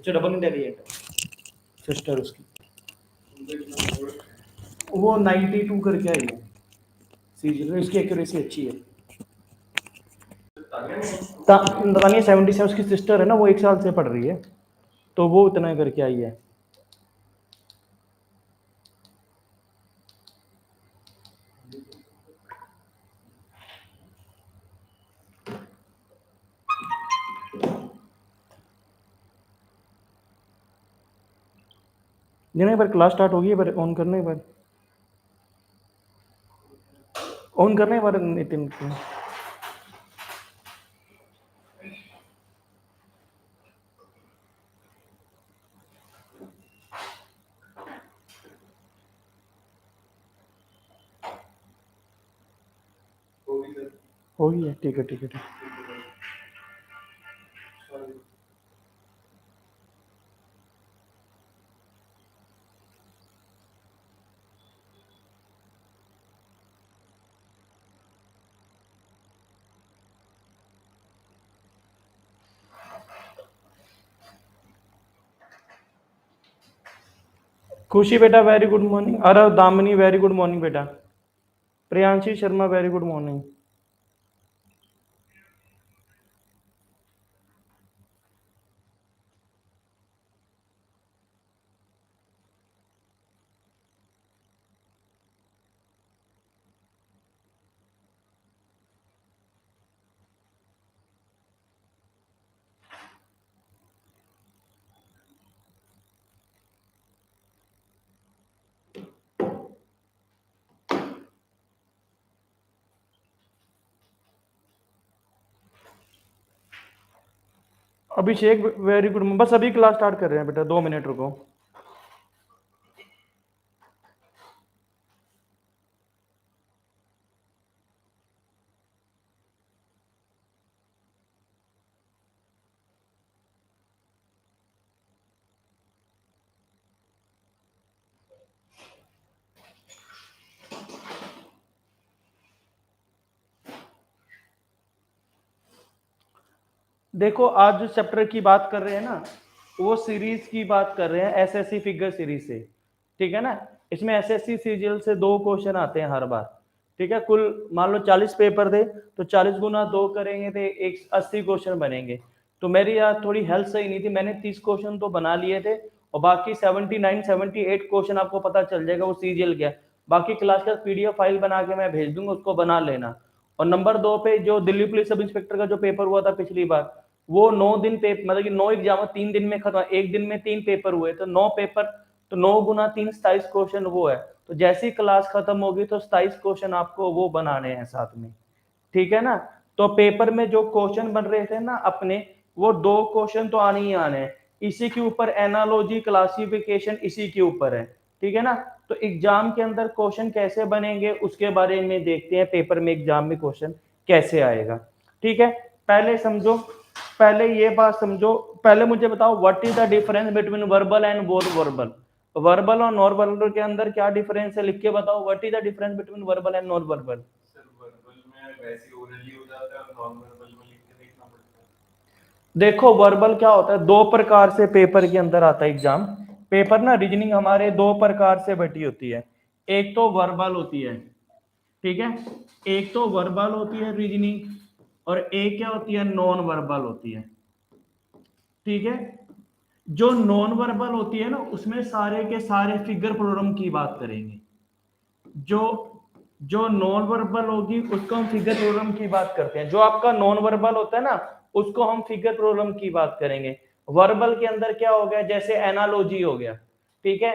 उससे double intelligent है sister उसकी, वो 92 करके आई है सीजीएल, इसकी एक्यूरेसी अच्छी है। तानिया 77, उसकी सिस्टर है ना, वो 1 साल से पढ़ रही है, तो वो इतना करके आई है। एक बार क्लास स्टार्ट होगी, पर ऑन करना, एक बार ऑन करना, एक बार नितिन को। हो गई है, ठीक है ठीक है ठीक है। खुशी बेटा वेरी गुड मॉर्निंग, अरे दामिनी वेरी गुड मॉर्निंग बेटा, Priyanshi Sharma very good morning. Abhishek very good, बस अभी क्लास स्टार्ट कर रहे हैं बेटा, 2 मिनट रुको। देखो आज जो चैप्टर की बात कर रहे हैं ना, वो सीरीज की बात कर रहे हैं, एसएससी फिगर सीरीज से, ठीक है ना। इसमें एसएससी सीजीएल से 2 क्वेश्चन आते हैं हर बार, ठीक है। कुल मान लो 40 पेपर थे, तो 40 गुना 2 करेंगे तो 80 क्वेश्चन बनेंगे। तो मेरी यार थोड़ी हेल्थ सही नहीं थी, मैंने 30 क्वेश्चन तो बना लिए थे, और बाकी 79 78 क्वेश्चन आपको पता चल जाएगा वो सीजीएल क्या। बाकी क्लास का पीडीएफ फाइल बना के मैं भेज दूंगा, उसको बना लेना। और नंबर 2 पे जो दिल्ली पुलिस सब इंस्पेक्टर का जो पेपर हुआ था पिछली बार, वो 9 दिन पेपर, मतलब कि 9 एग्जाम 3 दिन में खत्म, एक दिन में 3 पेपर हुए, तो 9 पेपर, तो 9 गुना 3 27 क्वेश्चन वो है। तो जैसी क्लास खत्म होगी तो 27 क्वेश्चन आपको वो बनाने हैं साथ में, ठीक है ना। तो पेपर में जो क्वेश्चन बन रहे थे ना अपने, वो 2 क्वेश्चन तो आने ही आने हैं, इसी के ऊपर एनालॉजी क्लासिफिकेशन इसी के ऊपर है, ठीक है ना। तो एग्जाम के अंदर क्वेश्चन कैसे बनेंगे उसके बारे में देखते हैं, पेपर में एग्जाम में क्वेश्चन कैसे आएगा, ठीक है। पहले समझो, पहले ये बात समझो, पहले मुझे बताओ what is the difference between verbal and non verbal. Verbal और नॉन वर्बल के अंदर क्या डिफरेंस है, लिख के बताओ, what is the difference between verbal and non verbal. देखो वर्बल क्या होता है, 2 प्रकार से पेपर के अंदर आता है एग्जाम। पेपर ना रीजनिंग हमारे 2 प्रकार से बटी होती है, एक तो वर्बल होती है, ठीक है, एक तो वर्बल होती है रीजनिंग, और एक क्या होती है, नॉन वर्बल होती है, ठीक है। जो नॉन वर्बल होती है ना, उसमें सारे के सारे फिगर प्रॉब्लम की बात करेंगे। जो जो नॉन वर्बल होगी उसको हम फिगर प्रॉब्लम की बात करते हैं, जो आपका नॉन वर्बल होता है ना उसको हम फिगर प्रॉब्लम की बात करेंगे। वर्बल के अंदर क्या हो गया, जैसे एनालॉजी हो गया, ठीक है,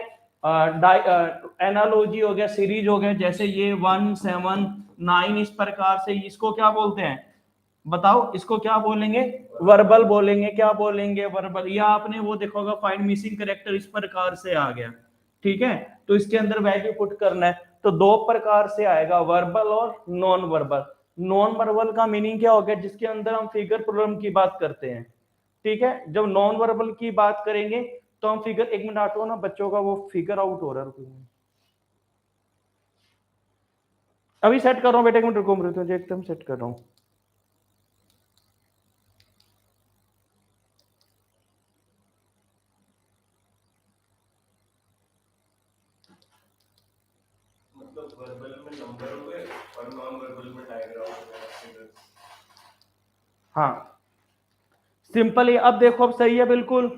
एनालॉजी हो गया, सीरीज हो गया, जैसे ये 1 7 9, इस प्रकार से इसको क्या बोलते हैं, बताओ इसको क्या बोलेंगे, वर्बल बोलेंगे, क्या बोलेंगे, वर्बल। या आपने वो देखोगा फाइंड मिसिंग कैरेक्टर, इस प्रकार से आ गया, ठीक है। तो इसके अंदर वैल्यू पुट करना है, तो 2 प्रकार से आएगा, वर्बल और नॉन वर्बल। नॉन वर्बल का मीनिंग क्या हो गया, जिसके अंदर हम फिगर प्रॉब्लम की बात करते हैं, ठीक है। जब नॉन वर्बल की बात करेंगे तो हम फिगर, 1 मिनट हटो ना, बच्चों का वो फिगर आउट हो रहा है, अभी सेट कर रहा हूँ बेटे, 1 मिनट रुको, मुझे एकदम सेट कर रहा हूँ। वर्बल में नंबर हो गए और नॉन वर्बल में डायग्राम हो गया। हाँ सिंपल ही। अब देखो अब सही है बिल्कुल,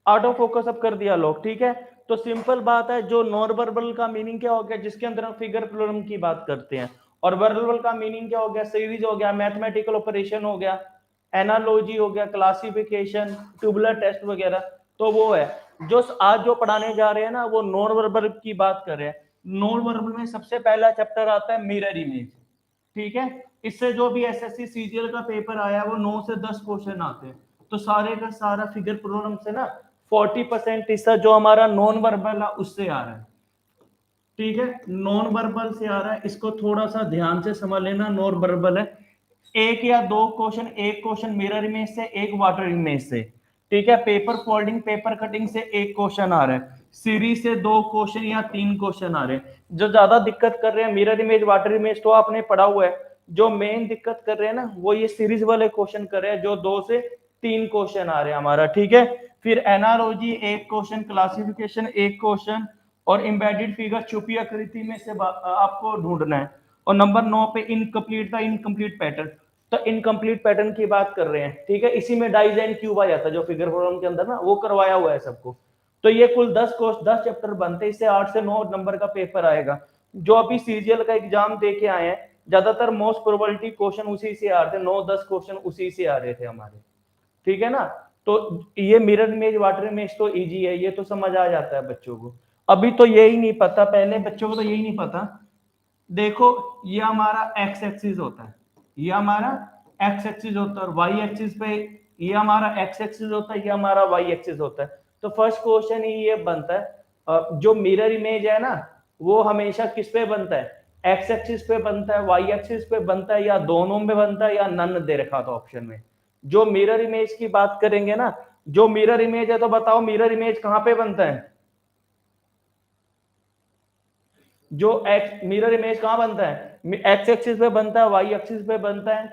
ऑटो फोकस अब कर दिया लोग, ठीक है। तो सिंपल बात है, जो नॉन वर्बल का मीनिंग क्या हो गया, जिसके अंदर हम फिगर प्रॉब्लम की बात करते हैं, और वर्बल का मीनिंग क्या हो गया, सीरीज हो गया, मैथमेटिकल ऑपरेशन हो गया, एनालॉजी हो गया, क्लासिफिकेशन, ट्यूबुलर टेस्ट वगैरह। तो वो है जो आज जो पढ़ाने जा रहे हैं ना, वो नॉन वर्बल की बात कर रहे हैं। नॉन वर्बल में सबसे पहला चैप्टर आता है मिरर इमेज, ठीक है। इससे जो भी एसएससी सीजीएल का पेपर आया वो 9 से 10 क्वेश्चन आते हैं। तो सारे का सारा फिगर प्रॉब्लम से ना 40% हिस्सा जो हमारा नॉन वर्बल है उससे आ रहा है, ठीक है। नॉन वर्बल से आ रहा है, इसको थोड़ा सा ध्यान से समझ लेना। नॉन वर्बल है एक या दो क्वेश्चन, एक क्वेश्चन मिरर इमेज से, एक वाटर इमेज से, ठीक है। पेपर फोल्डिंग पेपर कटिंग से एक क्वेश्चन आ रहा है, सीरीज से 2 क्वेश्चन या 3 क्वेश्चन आ रहे हैं। जो ज्यादा दिक्कत कर रहे हैं मिरर इमेज वाटर इमेज तो आपने पढ़ा हुआ है। जो मेन दिक्कत कर रहे हैं ना वो ये सीरीज वाले क्वेश्चन कर रहे हैं, जो 2 से 3 क्वेश्चन आ रहे हैं हमारा, ठीक है। फिर एनालॉजी एक क्वेश्चन, क्लासिफिकेशन एक क्वेश्चन, और एम्बेडेड फिगर छुपी आकृति में से आपको ढूंढना है। और नंबर 9 पे इनकम्प्लीट था, इनकम्प्लीट पैटर्न। तो इनकम्प्लीट पैटर्न की बात कर रहे हैं, ठीक है। इसी में डाइज एंड क्यूब आ जाता है जो फिगर प्रॉब्लम के अंदर ना, वो करवाया हुआ है सबको। तो ये कुल 10 कोर्स 10 चैप्टर बनते हैं, इससे 8 से 9 नंबर का पेपर आएगा। जो अभी सीजीएल का एग्जाम दे के आए हैं, ज्यादातर मोस्ट प्रोबेबिलिटी क्वेश्चन उसी से आ रहे थे, 9-10 क्वेश्चन उसी से आ रहे थे हमारे, ठीक है ना। तो ये मिरर इमेज वाटर इमेज तो इजी है, ये तो समझ आ जाता है बच्चों को। अभी तो यही नहीं पता, पहले बच्चों को तो यही नहीं पता। देखो ये हमारा एक्स एक्सिस होता है, ये हमारा एक्स एक्सिस होता है, और वाई एक्सिस पे ये हमारा एक्स एक्सिस होता है, ये हमारा वाई एक्सिस होता है। तो फर्स्ट क्वेश्चन ही ये बनता है, जो मिरर इमेज है ना वो हमेशा किस पे बनता है, एक्स एक्सिस पे बनता है, वाई एक्सिस पे बनता है, या दोनों में बनता है, या नन दे रखा था ऑप्शन में। जो मिरर इमेज की बात करेंगे ना, जो मिरर इमेज है, तो बताओ मिरर इमेज कहां पे बनता है, जो एक्स मिरर इमेज कहां बनता है, एक्स एक्सिस पे बनता है, वाई एक्सिस पे बनता है,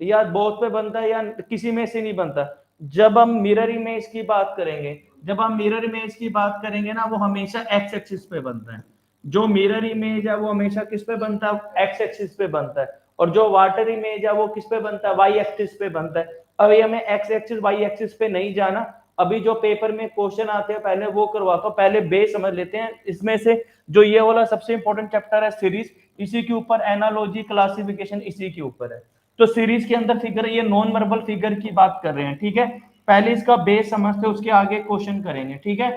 या बोथ पे बनता है, या किसी में से नहीं बनता। जब हम मिरर इमेज की बात करेंगे, जब हम मिरर इमेज की बात करेंगे ना, वो हमेशा एक्स एक्सिस पे बनता है। जो मिरर इमेज है वो हमेशा किस पे बनता है, एक्स एक्सिस पे बनता है। और जो वाटर इमेज है वो किस पे बनता है, वाई एक्सिस पे बनता है। अभी हमें एक्स एक्सिस वाई एक्सिस पे नहीं जाना, अभी जो पेपर में क्वेश्चन आते हैं पहले वो करवाता हूं, पहले बेस समझ लेते हैं। इसमें से जो ये वाला सबसे इंपॉर्टेंट चैप्टर है सीरीज, इसी के ऊपर एनालॉजी क्लासिफिकेशन इसी के ऊपर है। तो सीरीज के अंदर फिगर, ये नॉन वर्बल फिगर की बात कर रहे हैं, ठीक है। पहले इसका बेस समझते, उसके आगे क्वेश्चन करेंगे, ठीक है।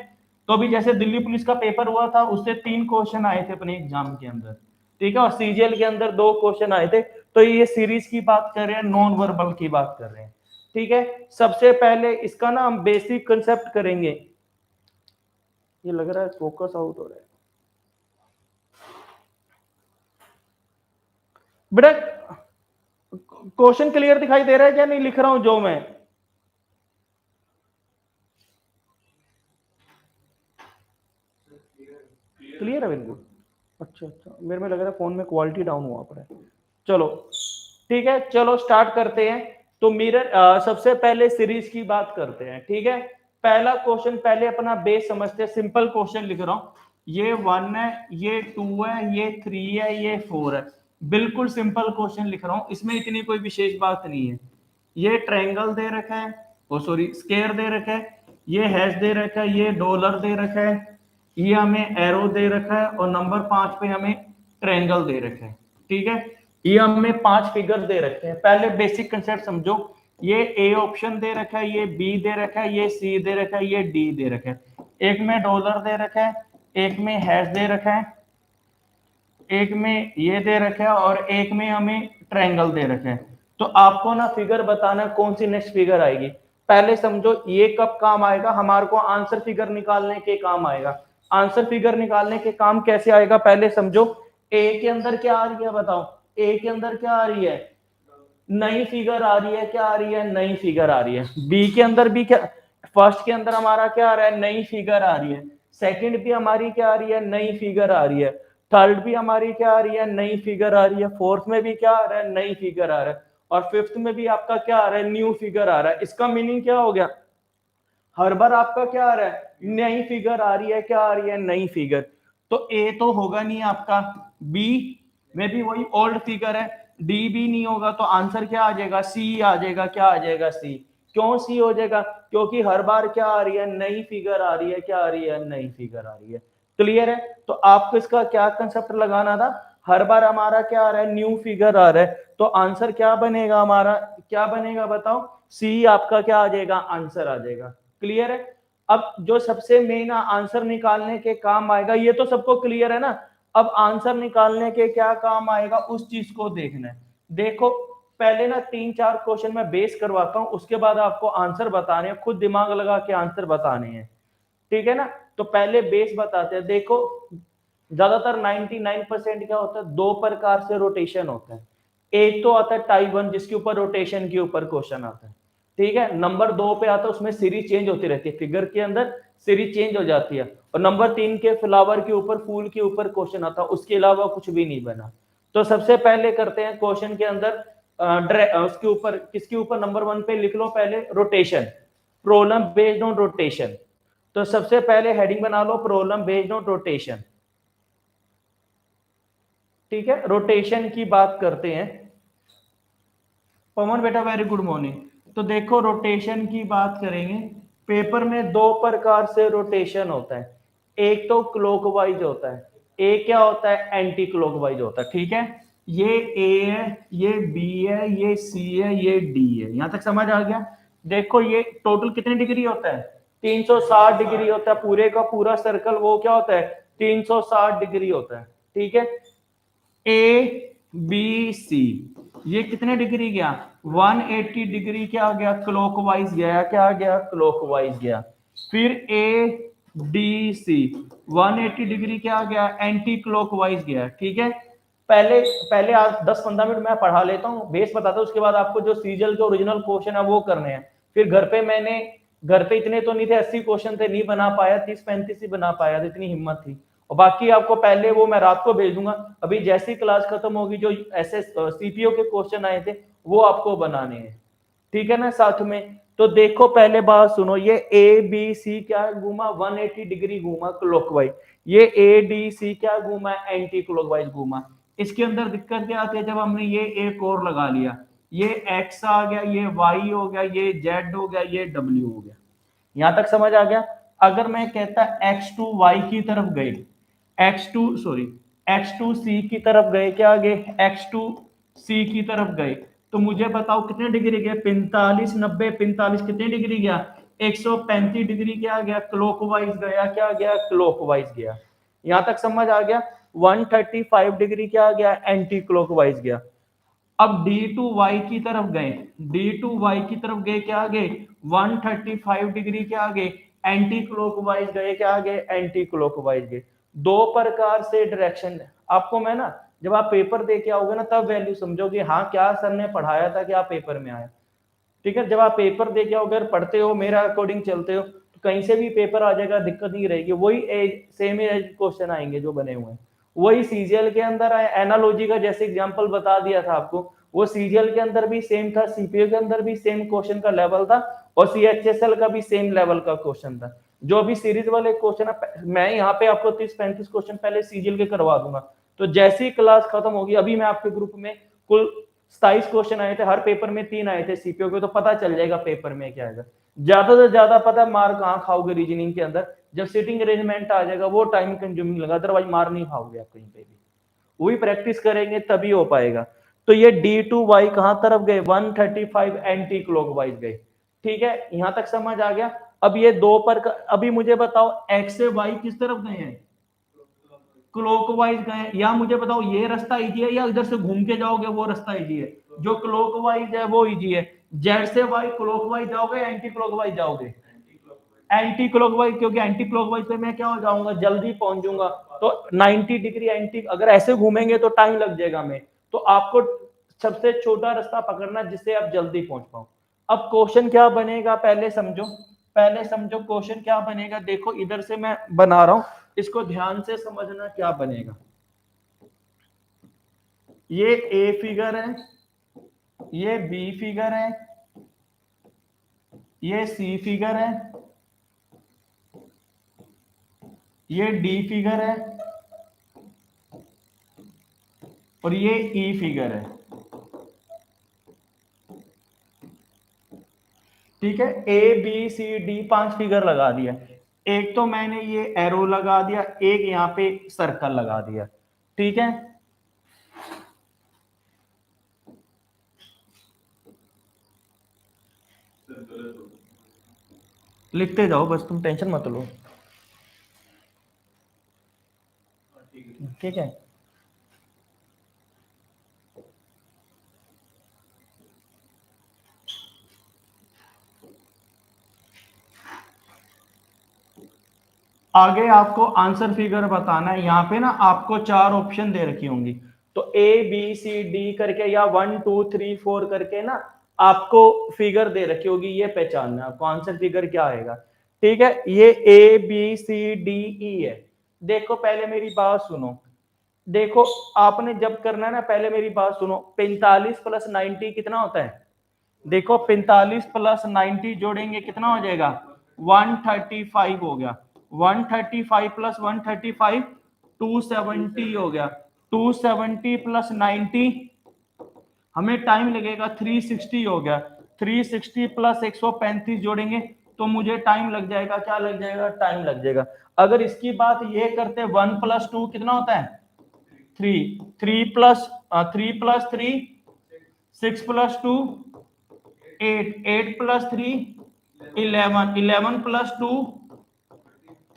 तो अभी जैसे दिल्ली पुलिस का पेपर हुआ था, उससे 3 क्वेश्चन आए थे अपने एग्जाम के अंदर, ठीक है, और सीजीएल के अंदर 2 क्वेश्चन आए थे। तो ये सीरीज की बात कर रहे हैं, नॉन वर्बल की बात कर रहे हैं, ठीक है। सबसे पहले इसका ना हम बेसिक कंसेप्ट करेंगे। ये लग रहा है फोकस आउट हो रहा है बेटा। क्वेश्चन क्लियर दिखाई दे रहा है क्या, नहीं लिख रहा हूं जो मैं, क्लियर है बिल्कुल। अच्छा अच्छा, मेरे में लग रहा है फोन में क्वालिटी डाउन हुआ पड़ा है। चलो ठीक है, चलो स्टार्ट करते हैं। तो मिरर सबसे पहले सीरीज की बात करते हैं, ठीक है। पहला क्वेश्चन पहले अपना बेस समझते हैं, सिंपल क्वेश्चन लिख रहा हूं। ये 1 है, ये 2 है, ये 3 है, ये 4 है। बिल्कुल सिंपल क्वेश्चन लिख रहा हूं, इसमें इतनी कोई विशेष बात नहीं है। ये ट्रायंगल दे रखा है, ओ सॉरी स्क्वायर दे रखा है, ये हैश दे रखा है, ये डॉलर दे रखा है, ये हमें एरो दे रखा है, और नंबर 5 पे हमें ट्रायंगल दे रखा है, ठीक है। ये हमें 5 फिगर दे रखे हैं। पहले बेसिक कंसेप्ट समझो। ये ए ऑप्शन दे रखा है, ये बी दे रखा है, ये सी दे रखा है, ये डी दे रखा है। एक में डॉलर दे रखा है, एक में हैश दे रखा है, एक में ये दे रखा है, और एक में हमें ट्रायंगल दे रखे हैं। तो आपको ना फिगर बताना कौन सी नेक्स्ट फिगर आएगी। पहले समझो ये कब काम आएगा, हमारे को आंसर फिगर निकालने के काम आएगा। आंसर फिगर निकालने के काम कैसे आएगा, पहले समझो। ए के अंदर क्या आ रही है बताओ, ए के अंदर क्या आ रही है, नई फिगर आ रही है, क्या आ रही है, नई फिगर आ रही है। बी के अंदर भी क्या, फर्स्ट के अंदर हमारा क्या आ रहा है, नई फिगर आ रही है। सेकंड भी हमारी क्या आ रही है, नई फिगर आ रही है। थर्ड भी हमारी क्या आ रही है, नई फिगर आ रही है। फोर्थ में भी क्या आ रहा है, नई फिगर आ रहा है। और फिफ्थ में भी आपका क्या आ रहा है, न्यू फिगर आ रहा है। इसका मीनिंग क्या हो गया, हर बार आपका क्या आ रहा है, नई फिगर आ रही है, क्या आ रही है, नई फिगर। तो ए तो होगा नहीं आपका, बी में भी वही ओल्ड फिगर है, डी भी नहीं होगा, तो आंसर क्या आ जाएगा, सी आ जाएगा। क्या आ जाएगा, सी। क्यों सी हो जाएगा, क्योंकि हर बार क्या आ रही है, नई फिगर आ रही है। क्या आ रही है, नई फिगर आ रही है। क्लियर है। तो आपको इसका क्या कंसेप्ट लगाना था, हर बार हमारा क्या आ रहा है, न्यू फिगर आ रहा है, तो आंसर क्या बनेगा हमारा, क्या बनेगा बताओ, सी आपका क्या आ जाएगा, आंसर आ जाएगा। क्लियर है। अब जो सबसे मेन आंसर निकालने के काम आएगा, ये तो सबको क्लियर है ना। अब आंसर निकालने के क्या काम आएगा, उस चीज को देखना है। देखो पहले ना 3-4 क्वेश्चन मैं बेस करवाता हूं, उसके बाद आपको आंसर बताने हैं, खुद दिमाग लगा के आंसर बताने हैं। ठीक है ना। तो पहले बेस बताते हैं। देखो ज्यादातर 99% क्या होता है, दो प्रकार से रोटेशन होता है। एक तो आता है टाइप 1 जिसके ऊपर रोटेशन के ऊपर क्वेश्चन आता है। ठीक है। नंबर 2 पे आता है, उसमें सीरीज चेंज होती रहती है, फिगर के अंदर सीरीज चेंज हो जाती है। और नंबर 3 के फ्लावर के ऊपर, फूल के ऊपर क्वेश्चन आता है, उसके अलावा कुछ भी नहीं बना। तो सबसे पहले करते हैं क्वेश्चन के अंदर उसके ऊपर, किसके ऊपर, नंबर 1 पे लिख लो पहले, rotation, problem based on rotation. तो सबसे पहले हेडिंग बना लो, प्रॉब्लम बेस्ड ऑन रोटेशन। ठीक है, रोटेशन की बात करते हैं। पवन बेटा वेरी गुड मॉर्निंग। तो देखो रोटेशन की बात करेंगे, पेपर में दो प्रकार से रोटेशन होता है। एक तो क्लॉकवाइज होता है, एक क्या होता है, एंटी क्लॉकवाइज होता है। ठीक है। ये ए है, ये बी है, ये सी है, ये डी है। यहां तक समझ आ गया। देखो ये टोटल कितने डिग्री होता है, 360 डिग्री होता है। पूरे का पूरा सर्कल वो क्या होता है, 360 डिग्री होता है। ठीक है। ए बी सी, ये कितने डिग्री गया, 180 डिग्री क्या गया, क्लॉकवाइज गया। क्या गया, क्लॉकवाइज गया। फिर ए डी सी 180 डिग्री क्या गया, एंटी क्लॉकवाइज गया। ठीक है। पहले पहले आज 10-15 मिनट मैं पढ़ा लेता हूँ, बेस बताता हूँ, उसके बाद आपको जो सीजल के ओरिजिनल क्वेश्चन है वो करने हैं। फिर घर पे इतने तो नहीं थे, 80 क्वेश्चन थे, नहीं बना पाया, 30-35 ही बना पाया, इतनी हिम्मत थी। और बाकी आपको पहले वो मैं रात को भेज दूंगा। अभी जैसी क्लास खत्म होगी, जो ऐसे सीपीओ के क्वेश्चन आए थे वो आपको बनाने हैं। ठीक है ना साथ में। तो देखो पहले बात सुनो, ये ए बी सी क्या घूमा, 180 डिग्री घूमा क्लॉकवाइज। ये ए डी सी क्या घूमा, एंटी क्लॉकवाइज घूमा। इसके अंदर दिक्कत क्या आती है, जब हमने ये एक और लगा लिया, ये एक्स आ गया, ये वाई हो गया, ये जेड हो गया, ये डब्ल्यू हो गया। यहां तक समझ आ गया। अगर मैं कहता एक्स टू वाई की तरफ गए, एक्स टू सी की तरफ गए, क्या गए, एक्स टू सी की तरफ गए, तो मुझे बताओ कितने डिग्री गए, 45, 90, 45 कितने डिग्री गया, 135 डिग्री क्या गया, क्लॉकवाइज गया। क्या गया, क्लॉकवाइज गया। यहां तक समझ आ गया। 135 डिग्री क्या गया, एंटी क्लॉकवाइज गया। अब डी टू वाई की तरफ गए, डी टू वाई की तरफ गए, क्या गए, 135 डिग्री क्या गए, एंटी क्लॉकवाइज गए। क्या गए, एंटी क्लॉकवाइज गए। दो प्रकार से डायरेक्शन आपको मैं ना, जब आप पेपर दे के आओगे ना, तब वैल्यू समझोगे, हाँ क्या सर ने पढ़ाया था, क्या पेपर में आया। ठीक है। जब आप पेपर दे के आओगे और पढ़ते हो, मेरा अकॉर्डिंग चलते हो, तो कहीं से भी पेपर आ जाएगा, दिक्कत नहीं रहेगी। वही सेम एज क्वेश्चन आएंगे जो बने हुए हैं, वही सीजीएल के अंदर आए। एनालॉजी का जैसे एग्जांपल बता दिया था आपको, वो सीजीएल के अंदर भी सेम था, सीपीओ के अंदर भी सेम क्वेश्चन का लेवल था, और सीएचएसएल का भी सेम लेवल का क्वेश्चन था। जो अभी सीरीज वाले क्वेश्चन है, मैं यहाँ पे आपको 30-35 क्वेश्चन पहले सीजीएल के करवा दूंगा। तो जैसी क्लास खत्म होगी, अभी मैं आपके ग्रुप में कुल 27 क्वेश्चन आए थे, हर पेपर में 3 आए थे सीपीओ के, तो पता चल जाएगा पेपर में क्या आएगा। ज्यादा से ज्यादा पता मार कहाँ खाओगे, रीजनिंग के अंदर, जब सिटिंग अरेंजमेंट आ जाएगा, वो टाइम कंज्यूमिंग लगा, अदरवाइज मार नहीं खाओगे आप कहीं पे भी। वही प्रैक्टिस करेंगे तभी हो पाएगा। तो ये डी टू वाई कहां तरफ गए, 135 एंटी क्लॉकवाइज गए। ठीक है। यहां तक समझ आ गया। अब ये दो पर, अभी मुझे बताओ एक्स से वाई किस तरफ गए हैं, क्लॉकवाइज गए। या मुझे बताओ ये रास्ता इजी है, या इधर से घूम के जाओगे वो रास्ता इजी है, जो क्लॉकवाइज है वो इजी है। जेड से वाई क्लॉकवाइज जाओगे, एंटी क्लॉकवाइज जाओगे, एंटी क्लॉकवाइज, क्योंकि एंटी क्लॉकवाइज पे मैं क्या हो जाऊंगा, जल्दी पहुंच जाऊंगा। तो 90 डिग्री एंटी, अगर ऐसे घूमेंगे तो टाइम लग जाएगा हमें। तो आपको सबसे छोटा रास्ता पकड़ना जिससे आप जल्दी पहुंच पाओ। अब क्वेश्चन क्या बनेगा, पहले समझो, पहले समझो क्वेश्चन क्या बनेगा। देखो इधर से मैं बना रहा हूं, इसको ध्यान से समझना क्या बनेगा। ये ए फिगर है, ये बी फिगर है, ये सी फिगर है, ये डी फिगर है, और ये ई फिगर है, ठीक है। A B C D 5 figure लगा दिया, एक तो मैंने ये एरो लगा दिया, एक यहाँ पे सर्कल लगा दिया, ठीक है। लिखते जाओ बस, तुम टेंशन मत लो, ठीक है। आगे आपको आंसर फिगर बताना है। यहाँ पे ना आपको 4 ऑप्शन दे रखी होंगी, तो ए बी सी डी करके या 1 2 3 4 करके ना आपको फिगर दे रखी होगी, ये पहचानना है आपको आंसर फिगर क्या आएगा, ठीक है। ये ए बी सी डी ई है। देखो पहले मेरी बात सुनो, देखो आपने जब करना है ना, पहले मेरी बात सुनो, 45 प्लस 90 कितना होता है? देखो 45 प्लस 90 जोड़ेंगे कितना हो जाएगा? 135 हो गया। 135 प्लस 135 270 हो गया। 270 प्लस 90 हमें टाइम लगेगा 360 हो गया। 360 प्लस 135 जोड़ेंगे तो मुझे टाइम लग जाएगा, क्या लग जाएगा? टाइम लग जाएगा। अगर इसकी बात ये करते 1 प्लस 2 कितना होता है? 3। 3 प्लस 3 6 प्लस 2 8 8 प्लस 3 11 11 प्लस 2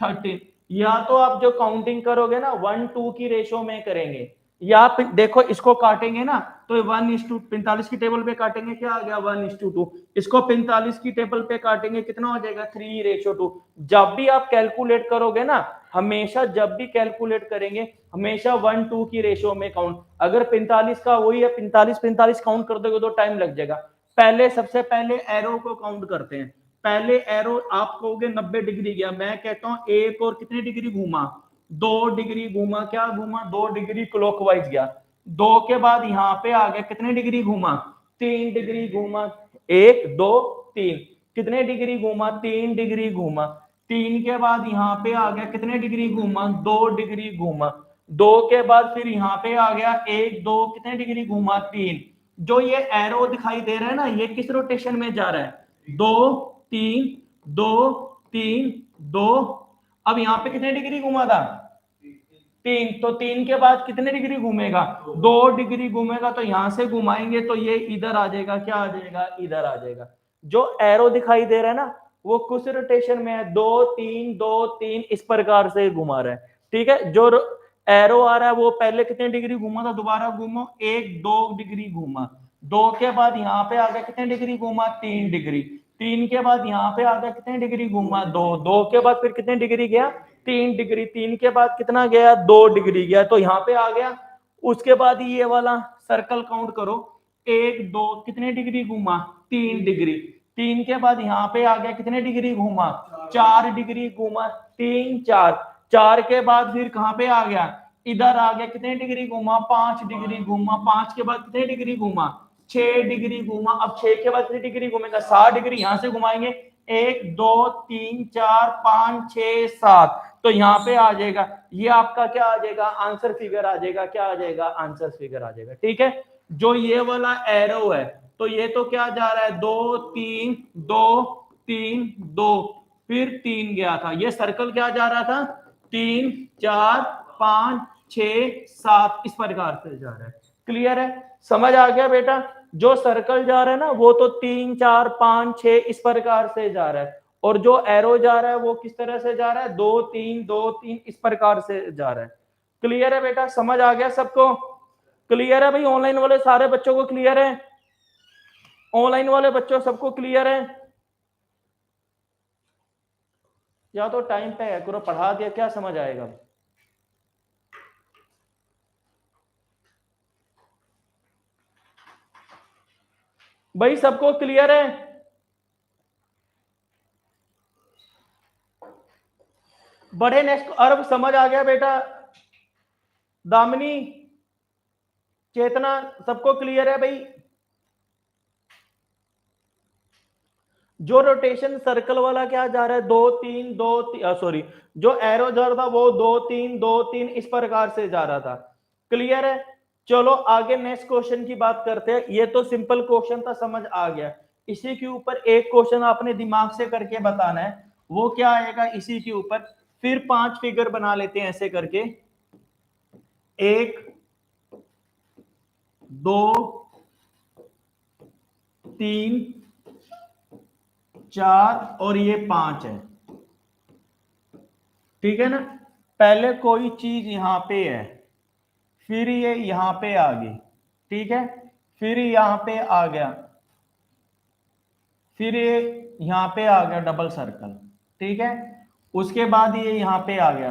13। या तो आप जो काउंटिंग करोगे ना 1 2 की रेशो में करेंगे, या देखो इसको काटेंगे ना तो 1:45 की टेबल पे काटेंगे, क्या आ गया? 1:2। इसको 45 की टेबल पे काटेंगे कितना हो जाएगा? 3:2। जब भी आप कैलकुलेट करोगे ना, हमेशा जब भी कैलकुलेट करेंगे हमेशा 1 2 की रेशो में काउंट। अगर 45 का वही है 45 45 काउंट कर दोगे तो टाइम लग जाएगा। पहले सबसे पहले एरो को काउंट करते हैं। पहले एरो आप कहोगे 90 डिग्री गया, मैं कहता हूं एक और कितनी डिग्री घूमा? 2 डिग्री घूमा। क्या घूमा? 2 डिग्री क्लॉकवाइज गया। 2 के बाद यहां पे आ गया, कितने डिग्री घूमा? 3 डिग्री घूमा। 1 2 3 कितने डिग्री घूमा? 3 डिग्री घूमा। 3 के बाद यहां पे आ गया, कितने डिग्री घूमा? 2 डिग्री घूमा। 2 के बाद फिर यहां पे आ गया 1 2 कितने डिग्री घूमा? 3। जो ये एरो दिखाई दे रहा है ना, ये किस रोटेशन में जा रहा है? 2 3 2 3 2। अब यहां पे कितने डिग्री घुमा था? 3। तो 3 के बाद कितने डिग्री घूमेगा? 2 डिग्री घूमेगा। तो यहां से घुमाएंगे तो ये इधर आ जाएगा, क्या आ जाएगा? इधर आ जाएगा। जो एरो दिखाई दे रहा है ना, वो कुछ रोटेशन में है, 2 3 2 3 इस प्रकार से घुमा रहा है, ठीक है। जो एरो आ रहा है वो पहले कितने डिग्री घूमा था? दोबारा घूमो, 1 2 डिग्री घूमा। 2 के बाद यहाँ पे आ गया, कितने डिग्री घूमा? 3 डिग्री। 3 के बाद यहाँ पे आ गया, कितने डिग्री घूमा? 2। 2 के बाद फिर कितने डिग्री गया? 3 डिग्री। 3 के बाद कितना गया? 2 डिग्री गया। तो यहाँ पे आ गया। उसके बाद ये वाला सर्कल काउंट करो, 1 2 कितने डिग्री घूमा? 3 डिग्री। 3 के बाद यहाँ पे आ गया, कितने डिग्री घूमा? 4 डिग्री घूमा। 3 4। 4 के बाद फिर कहाँ पे आ गया? इधर आ गया, कितने डिग्री घूमा? 5 डिग्री घूमा। 5 के बाद कितने डिग्री घूमा? 6 डिग्री घूमा। अब 6 के बाद कितनी डिग्री घूमेगा? 7 डिग्री। यहां से घुमाएंगे, 1 2 3 4 5 6 7। तो यहाँ पे आ जाएगा, ये आपका क्या आ जाएगा? आंसर फिगर आ जाएगा। क्या आ जाएगा? आंसर फिगर आ जाएगा, ठीक है। जो ये वाला एरो है, तो ये तो क्या जा रहा है? 2 3 2 3 2 फिर 3 गया था। ये सर्कल क्या जा रहा था? 3 4 5 6 7 इस प्रकार से जा रहा है। क्लियर है? समझ आ गया बेटा? जो सर्कल जा रहा है ना, वो तो 3 4 5 6 इस प्रकार से जा रहा है, और जो एरो जा रहा है वो किस तरह से जा रहा है? 2 3 2 3 इस प्रकार से जा रहा है। क्लियर है बेटा? समझ आ गया सबको? क्लियर है भाई? ऑनलाइन वाले सारे बच्चों को क्लियर है? ऑनलाइन वाले बच्चों सबको क्लियर है? या तो टाइम पे है करो, पढ़ा दिया, क्या समझ आएगा? भाई सबको क्लियर है? बड़े नेक्स्ट अरब समझ आ गया बेटा? दामिनी, चेतना, सबको क्लियर है भाई? जो रोटेशन सर्कल वाला क्या जा रहा है? 2 3 2 सॉरी, जो एरो जा रहा था वो 2 3 2 3 इस प्रकार से जा रहा था। क्लियर है? चलो आगे नेक्स्ट क्वेश्चन की बात करते हैं। ये तो सिंपल क्वेश्चन था, समझ आ गया। इसी के ऊपर एक क्वेश्चन आपने दिमाग से करके बताना है, वो क्या आएगा इसी के ऊपर। फिर 5 फिगर बना लेते हैं ऐसे करके, 1 2 3 4 और ये 5 है, ठीक है ना। पहले कोई चीज यहां पे है, फिर ये यहां पे आ गई, ठीक है, फिर यहां पे आ गया, फिर ये यहां पे आ गया डबल सर्कल, ठीक है। उसके बाद ये यहां पे आ गया,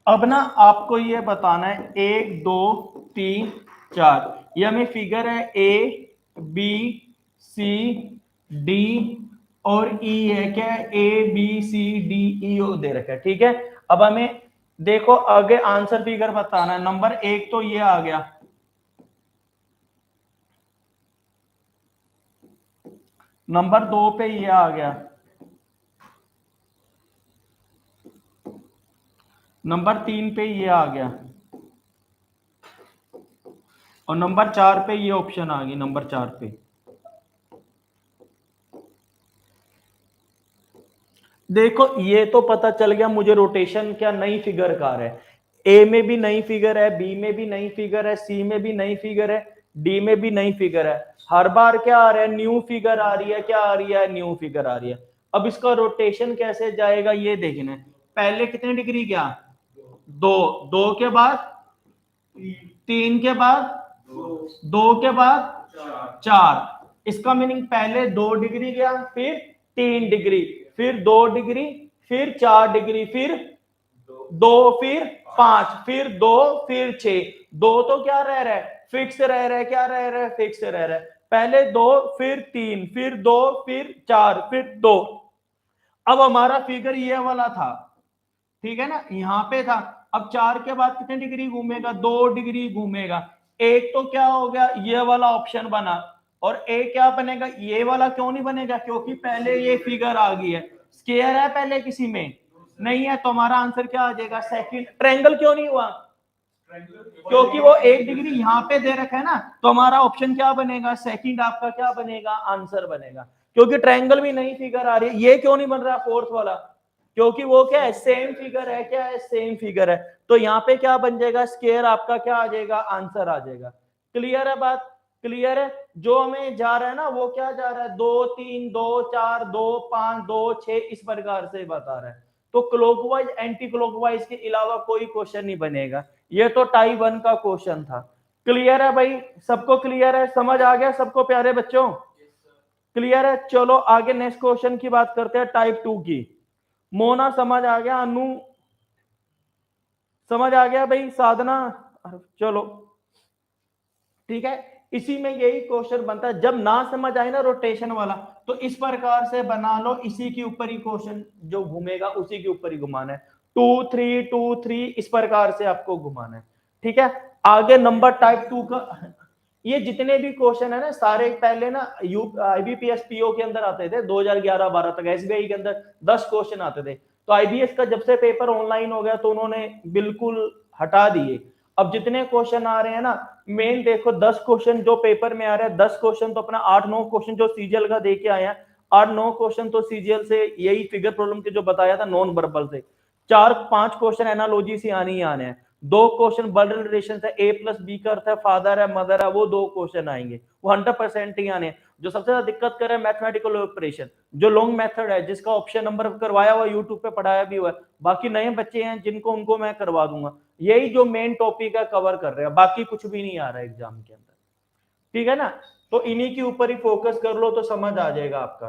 अब ना आपको ये बताना है 1 2 3 4, ये हमें फिगर है ए बी सी डी और ई है, क्या है A B C D E दे रखा है, ठीक है। अब हमें देखो आगे आंसर फिगर बताना है। नंबर 1 तो ये आ गया, नंबर 2 पे ये आ गया, नंबर 3 पे ये आ गया, और नंबर 4 पे ये ऑप्शन आ गई, नंबर 4 पे। देखो ये तो पता चल गया मुझे रोटेशन क्या नई फिगर कार है, ए में भी नई फिगर है, बी में भी नई फिगर है, सी में भी नई फिगर है, डी में भी नई फिगर है। हर बार क्या आ रहा है, न्यू फिगर आ रही है, क्या आ रही है, न्यू फिगर आ रही है। अब इसका रोटेशन कैसे जाएगा ये देखना है। पहले कितने डिग्री क्या, 2, 2 के बाद 3 के बाद 2 के बाद 4। इसका मीनिंग पहले 2 डिग्री गया, फिर 3 डिग्री, फिर 2 डिग्री, फिर 4 डिग्री, फिर 2, फिर 5, फिर 2, फिर 6। 2 तो क्या रह रहा है, फिक्स रह रहा है, क्या रह रहा है, फिक्स रह रहा है। पहले 2, फिर 3, फिर 2, फिर 4, फिर 2। अब हमारा फिगर ये वाला था, ठीक है ना, यहां पे था। अब 4 के बाद कितने डिग्री घूमेगा, 2 डिग्री घूमेगा। एक तो क्या हो गया, ये वाला ऑप्शन बना, और एक क्या बनेगा, ये वाला क्यों नहीं बनेगा, क्योंकि पहले ये फिगर आ गई है। स्क्वायर है पहले किसी में नहीं है, तो हमारा आंसर क्या आ जाएगा, सेकंड। ट्रायंगल क्यों नहीं हुआ, क्योंकि वो 1 डिग्री यहां पे दे रखा है ना, तो हमारा ऑप्शन क्या बनेगा, सेकंड आपका क्या बनेगा, आंसर बनेगा। क्योंकि ट्रायंगल भी नई फिगर आ रही है। ये क्यों नहीं बन रहा फोर्थ वाला, क्योंकि वो क्या है, सेम फिगर है, क्या है, सेम फिगर है। तो यहाँ पे क्या बन जाएगा, स्क्वायर आपका क्या आ जाएगा, आंसर आ जाएगा। क्लियर है बात, क्लियर है। जो हमें जा रहा है ना, वो क्या जा रहा है, 2 3 2 4 2 5 2 6 इस प्रकार से बता रहा है। तो क्लॉकवाइज एंटी क्लॉकवाइज के अलावा कोई क्वेश्चन नहीं बनेगा। ये तो टाइप 1 का क्वेश्चन था। क्लियर है भाई, सबको क्लियर है, समझ आ गया सबको प्यारे बच्चों, क्लियर है। चलो आगे नेक्स्ट क्वेश्चन की बात करते हैं, टाइप 2 की। मोना समझ आ गया, अनु समझ आ गया भाई, साधना, चलो ठीक है। इसी में यही क्वेश्चन बनता है, जब ना समझ आए ना रोटेशन वाला, तो इस प्रकार से बना लो, इसी के ऊपर ही क्वेश्चन जो घूमेगा उसी के ऊपर ही घुमाना है। 2 3 2 3 इस प्रकार से आपको घुमाना है, ठीक है। आगे नंबर टाइप 2 का, ये जितने भी क्वेश्चन है ना सारे पहले ना आईबीपीएस पीओ के अंदर आते थे 2011-12 तक, एसबीआई के अंदर 10 क्वेश्चन आते थे। तो आईबीएस का जब से पेपर ऑनलाइन हो गया तो उन्होंने बिल्कुल हटा दिए। अब जितने क्वेश्चन आ रहे हैं ना, मेन देखो 10 क्वेश्चन जो पेपर में आ रहे हैं, 10 क्वेश्चन तो अपना 8-9 क्वेश्चन जो सीजीएल का दे के आए हैं, 8-9 क्वेश्चन तो सीजीएल से यही फिगर प्रॉब्लम के जो बताया था नॉन वर्बल से, 4-5 क्वेश्चन एनालॉजी से आने ही आने हैं, 2 क्वेश्चन ब्लड रिलेशन से, ए प्लस बी का अर्थ है फादर है मदर है, वो 2 क्वेश्चन आएंगे, वो 100% ही आने हैं। जो सबसे ज्यादा दिक्कत कर रहे हैं मैथमेटिकल ऑपरेशन, जो लॉन्ग मेथड है, जिसका ऑप्शन नंबर करवाया हुआ यूट्यूब पे पढ़ाया भी हुआ है, बाकी नए बच्चे हैं जिनको उनको मैं करवा दूंगा। यही जो मेन टॉपिक है कवर कर रहे हैं, बाकी कुछ भी नहीं आ रहा है एग्जाम के अंदर, ठीक है ना। तो इन्हीं के ऊपर ही फोकस कर लो तो समझ आ जाएगा आपका,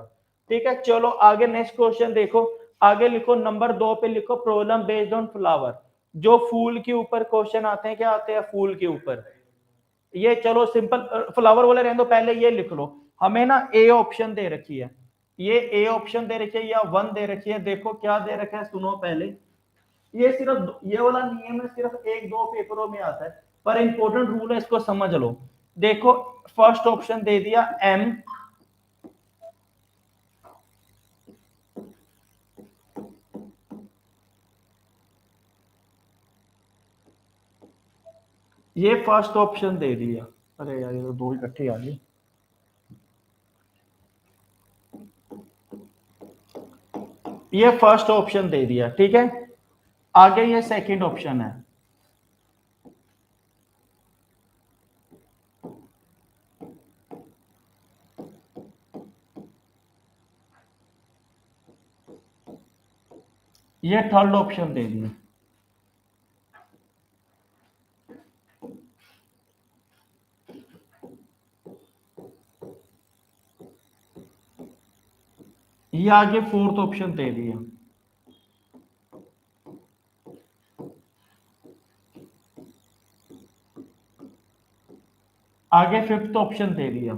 ठीक है। चलो आगे नेक्स्ट क्वेश्चन देखो, आगे लिखो नंबर 2 पे लिखो प्रॉब्लम बेस्ड ऑन फ्लावर। जो फूल के ऊपर क्वेश्चन आते हैं, क्या आते हैं, फूल के ऊपर। ये चलो सिंपल फ्लावर वाले रहने दो, पहले ये लिख लो। हमें ना ए ऑप्शन दे रखी है, ये ए ऑप्शन दे रखी है या 1 दे रखी है, देखो क्या दे रखा है, सुनो पहले। ये सिर्फ ये वाला नियम है, सिर्फ 1-2 पेपरों में आता है, पर इंपॉर्टेंट रूल है, इसको समझ लो। देखो फर्स्ट ऑप्शन दे दिया m, ये फर्स्ट ऑप्शन दे दिया। अरे यार ये तो दो इकट्ठे आ गए। ये फर्स्ट ऑप्शन दे दिया, ठीक है। आगे ये सेकंड ऑप्शन है, ये थर्ड ऑप्शन दे दिया। ये आगे फोर्थ ऑप्शन दे दिया। आगे फिफ्थ ऑप्शन दे दिया।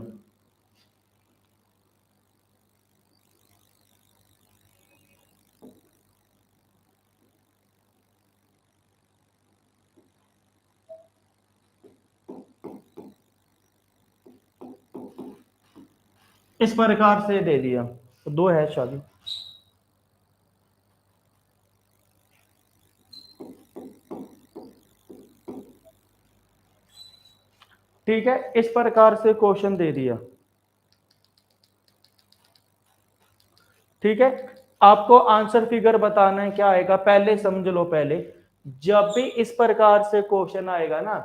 इस प्रकार से दे दिया, तो दो है शादी। ठीक है, इस प्रकार से क्वेश्चन दे दिया। ठीक है, आपको आंसर फिगर बताना है, क्या आएगा पहले समझ लो। पहले जब भी इस प्रकार से क्वेश्चन आएगा ना,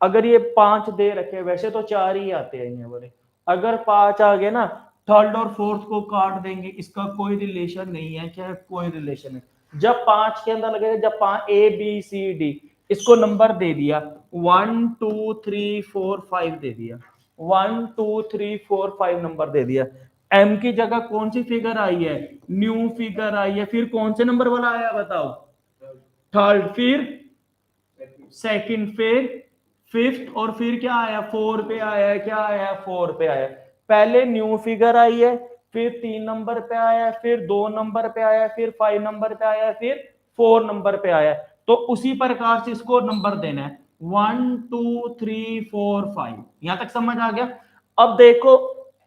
अगर ये 5 दे रखे, वैसे तो 4 ही आते हैं ये वाले, अगर 5 आ गए ना, थर्ड और फोर्थ को काट देंगे, इसका कोई रिलेशन नहीं है। क्या है? कोई रिलेशन है। जब 5 के अंदर लगेगा, जब 5 ए बी सी डी, इसको नंबर दे दिया 1 2 3 4 5 दे दिया, 1 2 3 4 5 नंबर दे दिया। एम की जगह कौन सी फिगर आई है? न्यू फिगर आई है। फिर कौन से नंबर वाला आया बताओ? थर्ड, फिर सेकंड, फिर फिफ्थ, और फिर क्या आया? 4 पे आया है। क्या आया? 4 पे आया। पहले न्यू फिगर आई है, फिर 3 नंबर पे आया, फिर 2 नंबर पे आया, फिर 5 नंबर पे आया, फिर 4 नंबर पे आया। तो उसी प्रकार से इसको नंबर देना है 1 2 3 4 5। यहां तक समझ आ गया? अब देखो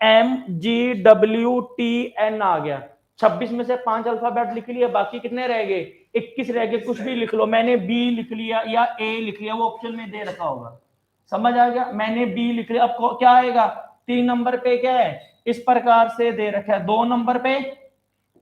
M G W T N आ गया, 26 में से 5 अल्फाबेट लिख लिया, बाकी कितने रह गए? 21 रह गए। कुछ भी लिख लो, मैंने बी लिख लिया या ए लिख लिया, वो ऑप्शन में दे रखा होगा। समझ आ गया? मैंने बी लिख लिया, अब क्या आएगा? 3 नंबर पे क्या है? इस प्रकार से दे रखा है। 2 नंबर पे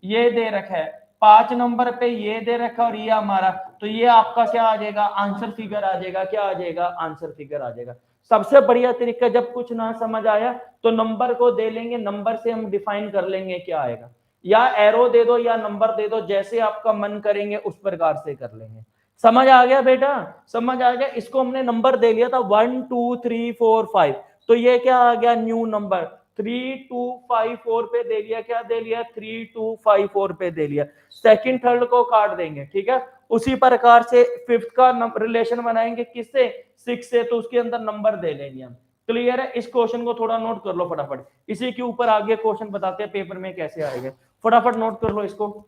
ये दे रखा है, 5 नंबर पे ये दे रखा और ये हमारा, तो ये आपका क्या आ जाएगा? आंसर फिगर आ जाएगा। क्या आ जाएगा? आंसर फिगर आ जाएगा। सबसे बढ़िया तरीका, जब कुछ ना समझ आया तो नंबर को दे लेंगे, नंबर से हम डिफाइन कर लेंगे क्या आएगा, या एरो दे दो या नंबर दे दो, जैसे आपका मन करेंगे उस प्रकार से कर लेंगे। समझ आ गया बेटा? समझ आ गया? इसको हमने नंबर दे लिया था 1 2 3 4 5, तो ये क्या आ गया? New number. 3 2 5 4 पे दे लिया। क्या दे लिया? 3 2 5 4 पे दे लिया। सेकंड थर्ड को काट देंगे, ठीक है। उसी प्रकार से फिफ्थ का रिलेशन बनाएंगे किससे? 6 से, तो उसके अंदर नंबर दे लेंगे हम। क्लियर है? इस क्वेश्चन को थोड़ा नोट कर लो फटाफट, इसी के ऊपर आगे क्वेश्चन बताते हैं पेपर में कैसे आएगा। फटाफट नोट कर लो इसको।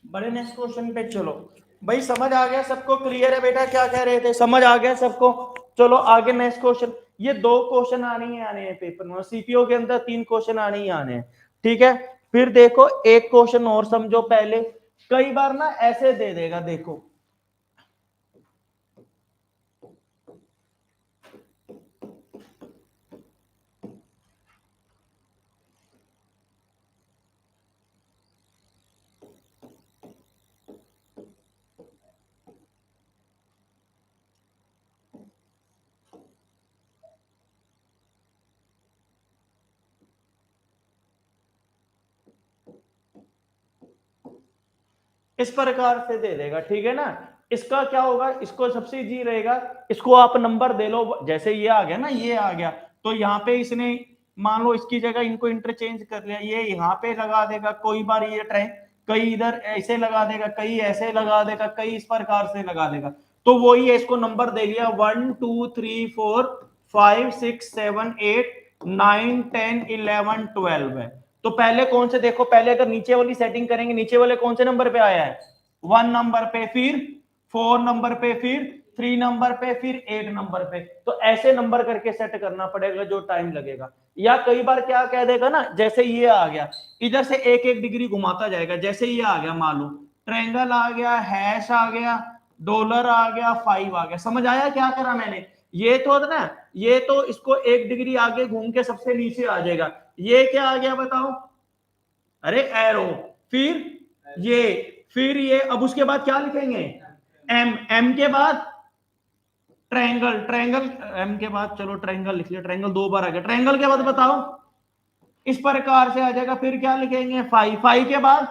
बड़े नेक्स्ट क्वेश्चन पे चलो। भाई समझ आ गया सबको? क्लियर है बेटा? क्या कह रहे थे? समझ आ गया सबको? चलो आगे नेक्स्ट क्वेश्चन। ये 2 क्वेश्चन आने ही आने हैं पेपर में, सीपीओ के अंदर 3 क्वेश्चन आने ही आने हैं, ठीक है। फिर देखो एक क्वेश्चन और समझो पहले। कई बार ना ऐसे दे देगा, देखो इस प्रकार से दे देगा, ठीक है ना। इसका क्या होगा, इसको सबसे इजी रहेगा, इसको आप नंबर दे लो, जैसे ये आ गया ना, ये आ गया, तो यहाँ पे इसने मान लो इसकी जगह इनको इंटरचेंज कर लिया, ये यहाँ पे लगा देगा, कोई बार ये ट्रेन कई इधर ऐसे लगा देगा, कई ऐसे लगा देगा, कई इस प्रकार से लगा देगा, तो वही है, इसको नंबर दे लिया 1 2 3 4 5 6 7 8 9 10 11 12 है। तो पहले कौन से देखो, पहले अगर नीचे वाली सेटिंग करेंगे, नीचे वाले कौन से नंबर पे आया है, 1 नंबर पे, फिर 4 नंबर पे, फिर 3 नंबर पे, फिर 8 नंबर पे। तो ऐसे नंबर करके सेट करना पड़ेगा, जो टाइम लगेगा। या कई बार क्या कह देगा ना, जैसे ये आ गया, इधर से एक एक डिग्री घुमाता जाएगा, जैसे ये आ गया, मान लो ट्रायंगल आ गया, हैश आ गया, डॉलर आ गया, 5 आ गया, समझ आया क्या करा मैंने। ये तो ना, ये तो इसको एक डिग्री आगे घूम के सबसे नीचे आ जाएगा, ये क्या आ गया बताओ, अरे एरो, फिर ये अब उसके बाद क्या लिखेंगे, एम, एम के बाद ट्रायंगल, ट्रायंगल एम के बाद, चलो ट्रायंगल लिख लिया, ट्रायंगल 2 बार आ गया, ट्रायंगल के बाद बताओ, इस प्रकार से आ जाएगा, फिर क्या लिखेंगे, 5, 5 के बाद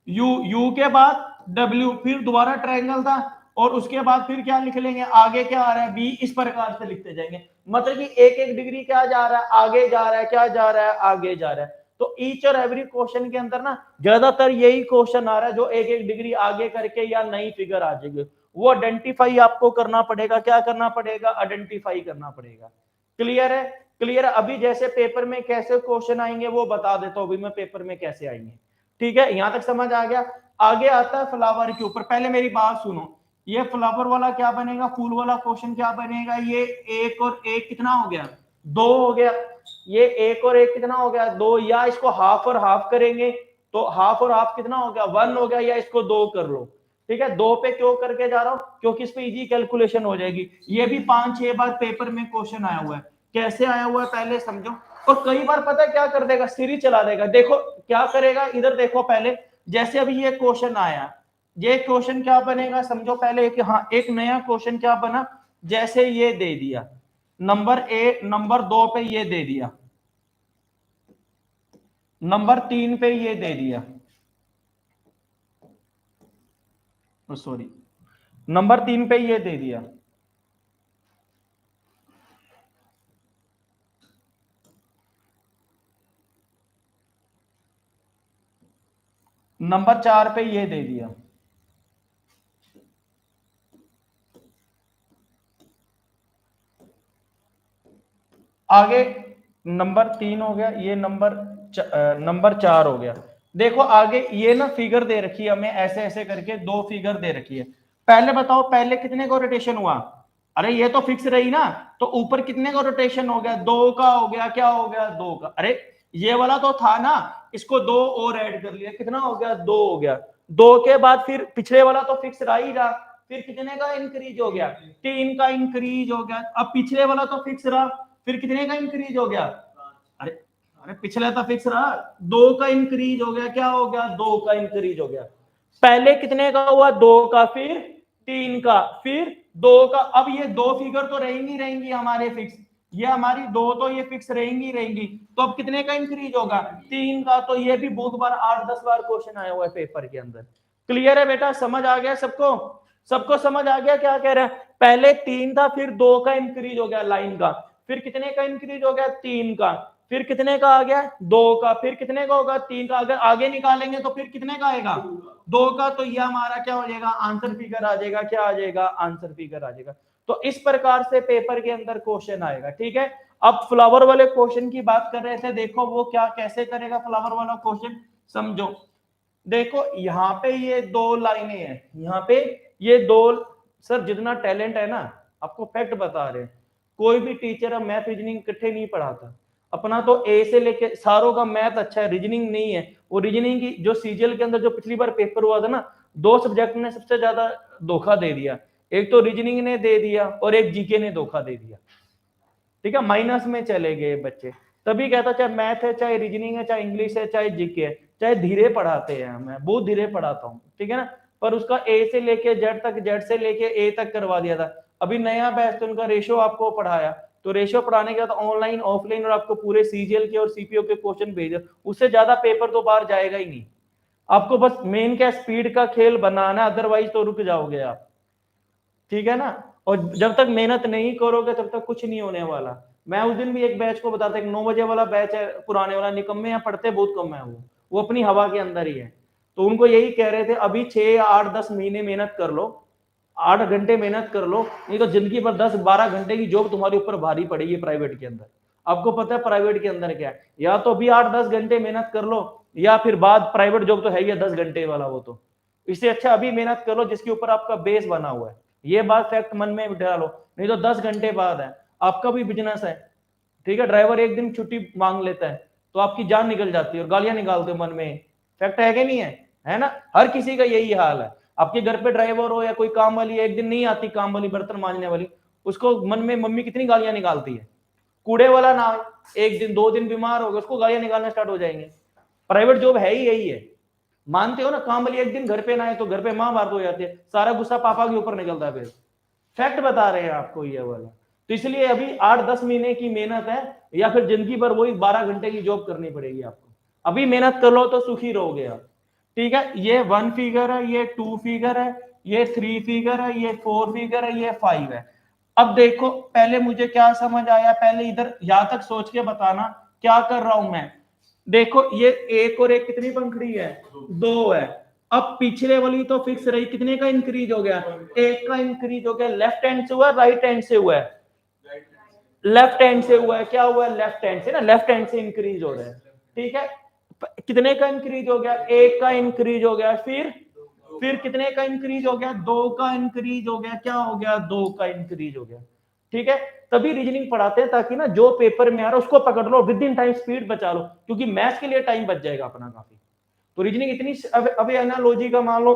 यू, यू के बाद डब्ल्यू, फिर दोबारा ट्रायंगल था, और उसके बाद फिर क्या लिख लेंगे, आगे क्या आ रहा है, बी, इस प्रकार से लिखते जाएंगे। मतलब कि एक एक डिग्री क्या जा रहा है, आगे जा रहा है, क्या जा रहा है, आगे जा रहा है। तो ईच और एवरी क्वेश्चन के अंदर ना ज्यादातर यही क्वेश्चन आ रहा है, जो एक एक डिग्री आगे करके या नई फिगर आ जाएगी, वो आइडेंटिफाई आपको करना पड़ेगा, क्या करना पड़ेगा, आइडेंटिफाई करना पड़ेगा। क्लियर है, क्लियर है। अभी जैसे पेपर में कैसे क्वेश्चन आएंगे वो बता देता हूं, अभी मैं पेपर में कैसे आएंगे, ठीक है, यहां तक समझ आ गया। आगे आता है फ्लावर के ऊपर, पहले मेरी बात सुनो, ये फ्लावर वाला क्या बनेगा, फूल वाला क्वेश्चन क्या बनेगा, ये एक और एक कितना हो गया, 2 हो गया, ये एक और एक कितना हो गया, 2, या इसको हाफ और हाफ करेंगे तो हाफ और हाफ कितना हो गया, 1 हो गया, या इसको 2 कर लो, ठीक है। 2 पे क्यों करके जा रहा हूं, क्योंकि इस पे इजी कैलकुलेशन हो जाएगी। ये भी 5-6 बार पेपर में क्वेश्चन आया हुआ है, कैसे आया हुआ है पहले समझो। और कई बार पता है क्या कर देगा, सीरीज चला देगा, देखो क्या करेगा, इधर देखो पहले, जैसे अभी ये क्वेश्चन आया, ये क्वेश्चन क्या बनेगा समझो पहले, कि हाँ एक नया क्वेश्चन क्या बना, जैसे ये दे दिया नंबर ए, नंबर 2 पे ये दे दिया, नंबर 3 पे ये दे दिया, सॉरी नंबर 3 पे ये दे दिया, नंबर 4 पे ये दे दिया, आगे नंबर 3 हो गया, ये नंबर 4 हो गया। देखो आगे ये ना फिगर दे रखी है हमें, ऐसे ऐसे करके 2 फिगर दे रखी है। पहले बताओ पहले कितने का रोटेशन हुआ, अरे ये तो फिक्स रही ना, तो ऊपर कितने का रोटेशन हो गया, 2 का हो गया, क्या हो गया, 2 का। अरे ये वाला तो था ना, इसको 2 और ऐड कर लिया, कितना हो गया, 2 हो गया। 2 के बाद फिर पिछले वाला तो फिक्स रहा ही रहा, फिर कितने का इंक्रीज हो गया, 3 का इंक्रीज हो गया। अब पिछले वाला तो फिक्स रहा, फिर कितने का इंक्रीज हो गया, अरे अरे पिछला तो फिक्स रहा, 2 का इंक्रीज हो गया, क्या हो गया, 2 का इंक्रीज हो गया। पहले कितने का हुआ, 2 का, फिर 3 का, फिर 2 का। अब ये 2 फिगर तो रहेंगी हमारे फिक्स, ये हमारी 2 तो ये फिक्स रहेंगी, तो अब कितने का इंक्रीज होगा, 3 का। तो ये भी बहुत बार 8-10 बार क्वेश्चन आया हुआ है पेपर के अंदर। क्लियर है बेटा, समझ आ गया सबको, सबको समझ आ गया क्या कह रहे हैं। पहले 3 था, फिर 2 का इंक्रीज हो गया लाइन का, फिर कितने का इंक्रीज हो गया, 3 का, फिर कितने का आ गया, 2 का, फिर कितने का होगा, 3 का। अगर आगे निकालेंगे तो फिर कितने का आएगा, 2 का। तो ये हमारा क्या हो जाएगा, आंसर फिगर आ जाएगा, क्या आ जाएगा, आंसर फिगर आ जाएगा। तो इस प्रकार से पेपर के अंदर क्वेश्चन आएगा, ठीक है। अब फ्लावर वाले क्वेश्चन की बात कर रहे थे, देखो वो क्या कैसे करेगा फ्लावर वाला क्वेश्चन, समझो। देखो यहाँ पे ये 2 लाइनें हैं, यहाँ पे ये 2, सर जितना टैलेंट है ना, आपको फैक्ट बता रहे हैं, कोई भी टीचर अब मैथ रीजनिंग इकट्ठे नहीं पढ़ाता। अपना तो ए से लेके सारों का मैथ अच्छा है, रीजनिंग नहीं है। वो रीजनिंग की जो सीजीएल के अंदर जो पिछली बार पेपर हुआ था ना, 2 सब्जेक्ट ने सबसे ज्यादा धोखा दे दिया, एक तो रीजनिंग ने दे दिया और एक जीके ने धोखा दे दिया, ठीक है, माइनस में चले गए बच्चे। तभी कहता चाहे मैथ है, चाहे रीजनिंग है, चाहे इंग्लिश है, चाहे जीके है, चाहे धीरे पढ़ाते हैं, मैं बहुत धीरे पढ़ाता हूँ, ठीक है ना, पर उसका ए से लेके जेड तक, जेड से लेके ए तक करवा दिया था। अभी नया बैच तो उनका रेशो आपको पढ़ाया, तो रेशो पढ़ाने के बाद ऑनलाइन ऑफलाइन और आपको पूरे सीजीएल के और सीपीओ के क्वेश्चन भेजे, उससे ज्यादा पेपर तो बाहर जाएगा ही नहीं, आपको बस मेन क्या स्पीड का खेल बनाना है, अदरवाइज तो रुक जाओगे आप, ठीक है ना। और जब तक मेहनत नहीं करोगे तब तक कुछ नहीं होने वाला। मैं उस दिन भी एक बैच को बताता, एक 9 बजे वाला बैच है पुराने वाला, निकम्मे यहाँ पढ़ते बहुत कम है, वो अपनी हवा के अंदर ही है। तो उनको यही कह रहे थे अभी 6 या 8 10 महीने मेहनत कर लो, 8 घंटे मेहनत कर लो, नहीं तो जिंदगी भर 10 12 घंटे की जॉब तुम्हारे ऊपर भारी पड़ेगी प्राइवेट के अंदर। आपको पता है प्राइवेट के अंदर क्या है, या तो अभी 8 10 घंटे मेहनत कर लो, या फिर बाद प्राइवेट जॉब तो है ही 10 घंटे वाला वो तो। इससे अच्छा अभी मेहनत कर लो जिसके ऊपर आपका बेस बना हुआ है। ये बात फैक्ट मन में बिठा लो, नहीं तो 10 घंटे बाद है, आपका भी बिजनेस है, ठीक है। ड्राइवर एक दिन छुट्टी मांग लेता है तो आपकी जान निकल जाती है और गालियां निकालते हो मन में, फैक्ट है कि नहीं है ना। हर किसी का यही हाल है। आपके घर पे ड्राइवर हो या कोई काम वाली एक दिन नहीं आती, काम वाली बर्तन मांजने वाली, उसको मन में मम्मी कितनी गालियां निकालती है। कूड़े वाला ना, एक दिन 2 दिन बीमार हो गया उसको गालियां निकालना स्टार्ट हो जाएंगे। प्राइवेट जॉब है ही यही है, मानते हो ना। काम वाली एक दिन घर पे ना आए तो घर पे मां बात हो जाती है, सारा गुस्सा पापा के ऊपर निकलता है। फिर फैक्ट बता रहे हैं आपको ये वाला। तो इसलिए अभी 8-10 महीने की मेहनत है, या फिर जिंदगी भर वही 12 घंटे की जॉब करनी पड़ेगी आपको। अभी मेहनत कर लो तो सुखी रहोगे आप, ठीक है। ये 1 फिगर है, ये 2 फिगर है, ये 3 फिगर है, ये 4 फिगर है, ये 5 है। अब देखो पहले मुझे क्या समझ आया, पहले इधर यहां तक सोच के बताना क्या कर रहा हूं मैं। देखो ये एक और एक कितनी पंखड़ी है, 2 है। अब पिछले वाली तो फिक्स रही, कितने का इंक्रीज हो गया, 1 का इंक्रीज हो गया। लेफ्ट हैंड से हुआ राइट हैंड से हुआ है, लेफ्ट हैंड से हुआ है। क्या हुआ है, लेफ्ट हैंड से ना, लेफ्ट हैंड से इंक्रीज हो रहा है, ठीक है। कितने का इंक्रीज हो गया, 1 का इंक्रीज हो गया। फिर कितने का इंक्रीज हो गया, 2 का इंक्रीज हो गया। क्या हो गया, 2 का इंक्रीज हो गया, ठीक है। तभी रीजनिंग पढ़ाते हैं ताकि ना जो पेपर में आ रहा है उसको पकड़ लो, विद इन टाइम स्पीड बचा लो, क्योंकि मैथ्स के लिए टाइम बच जाएगा अपना काफी। तो रीजनिंग इतनी, अब एनालॉजी का मान लो,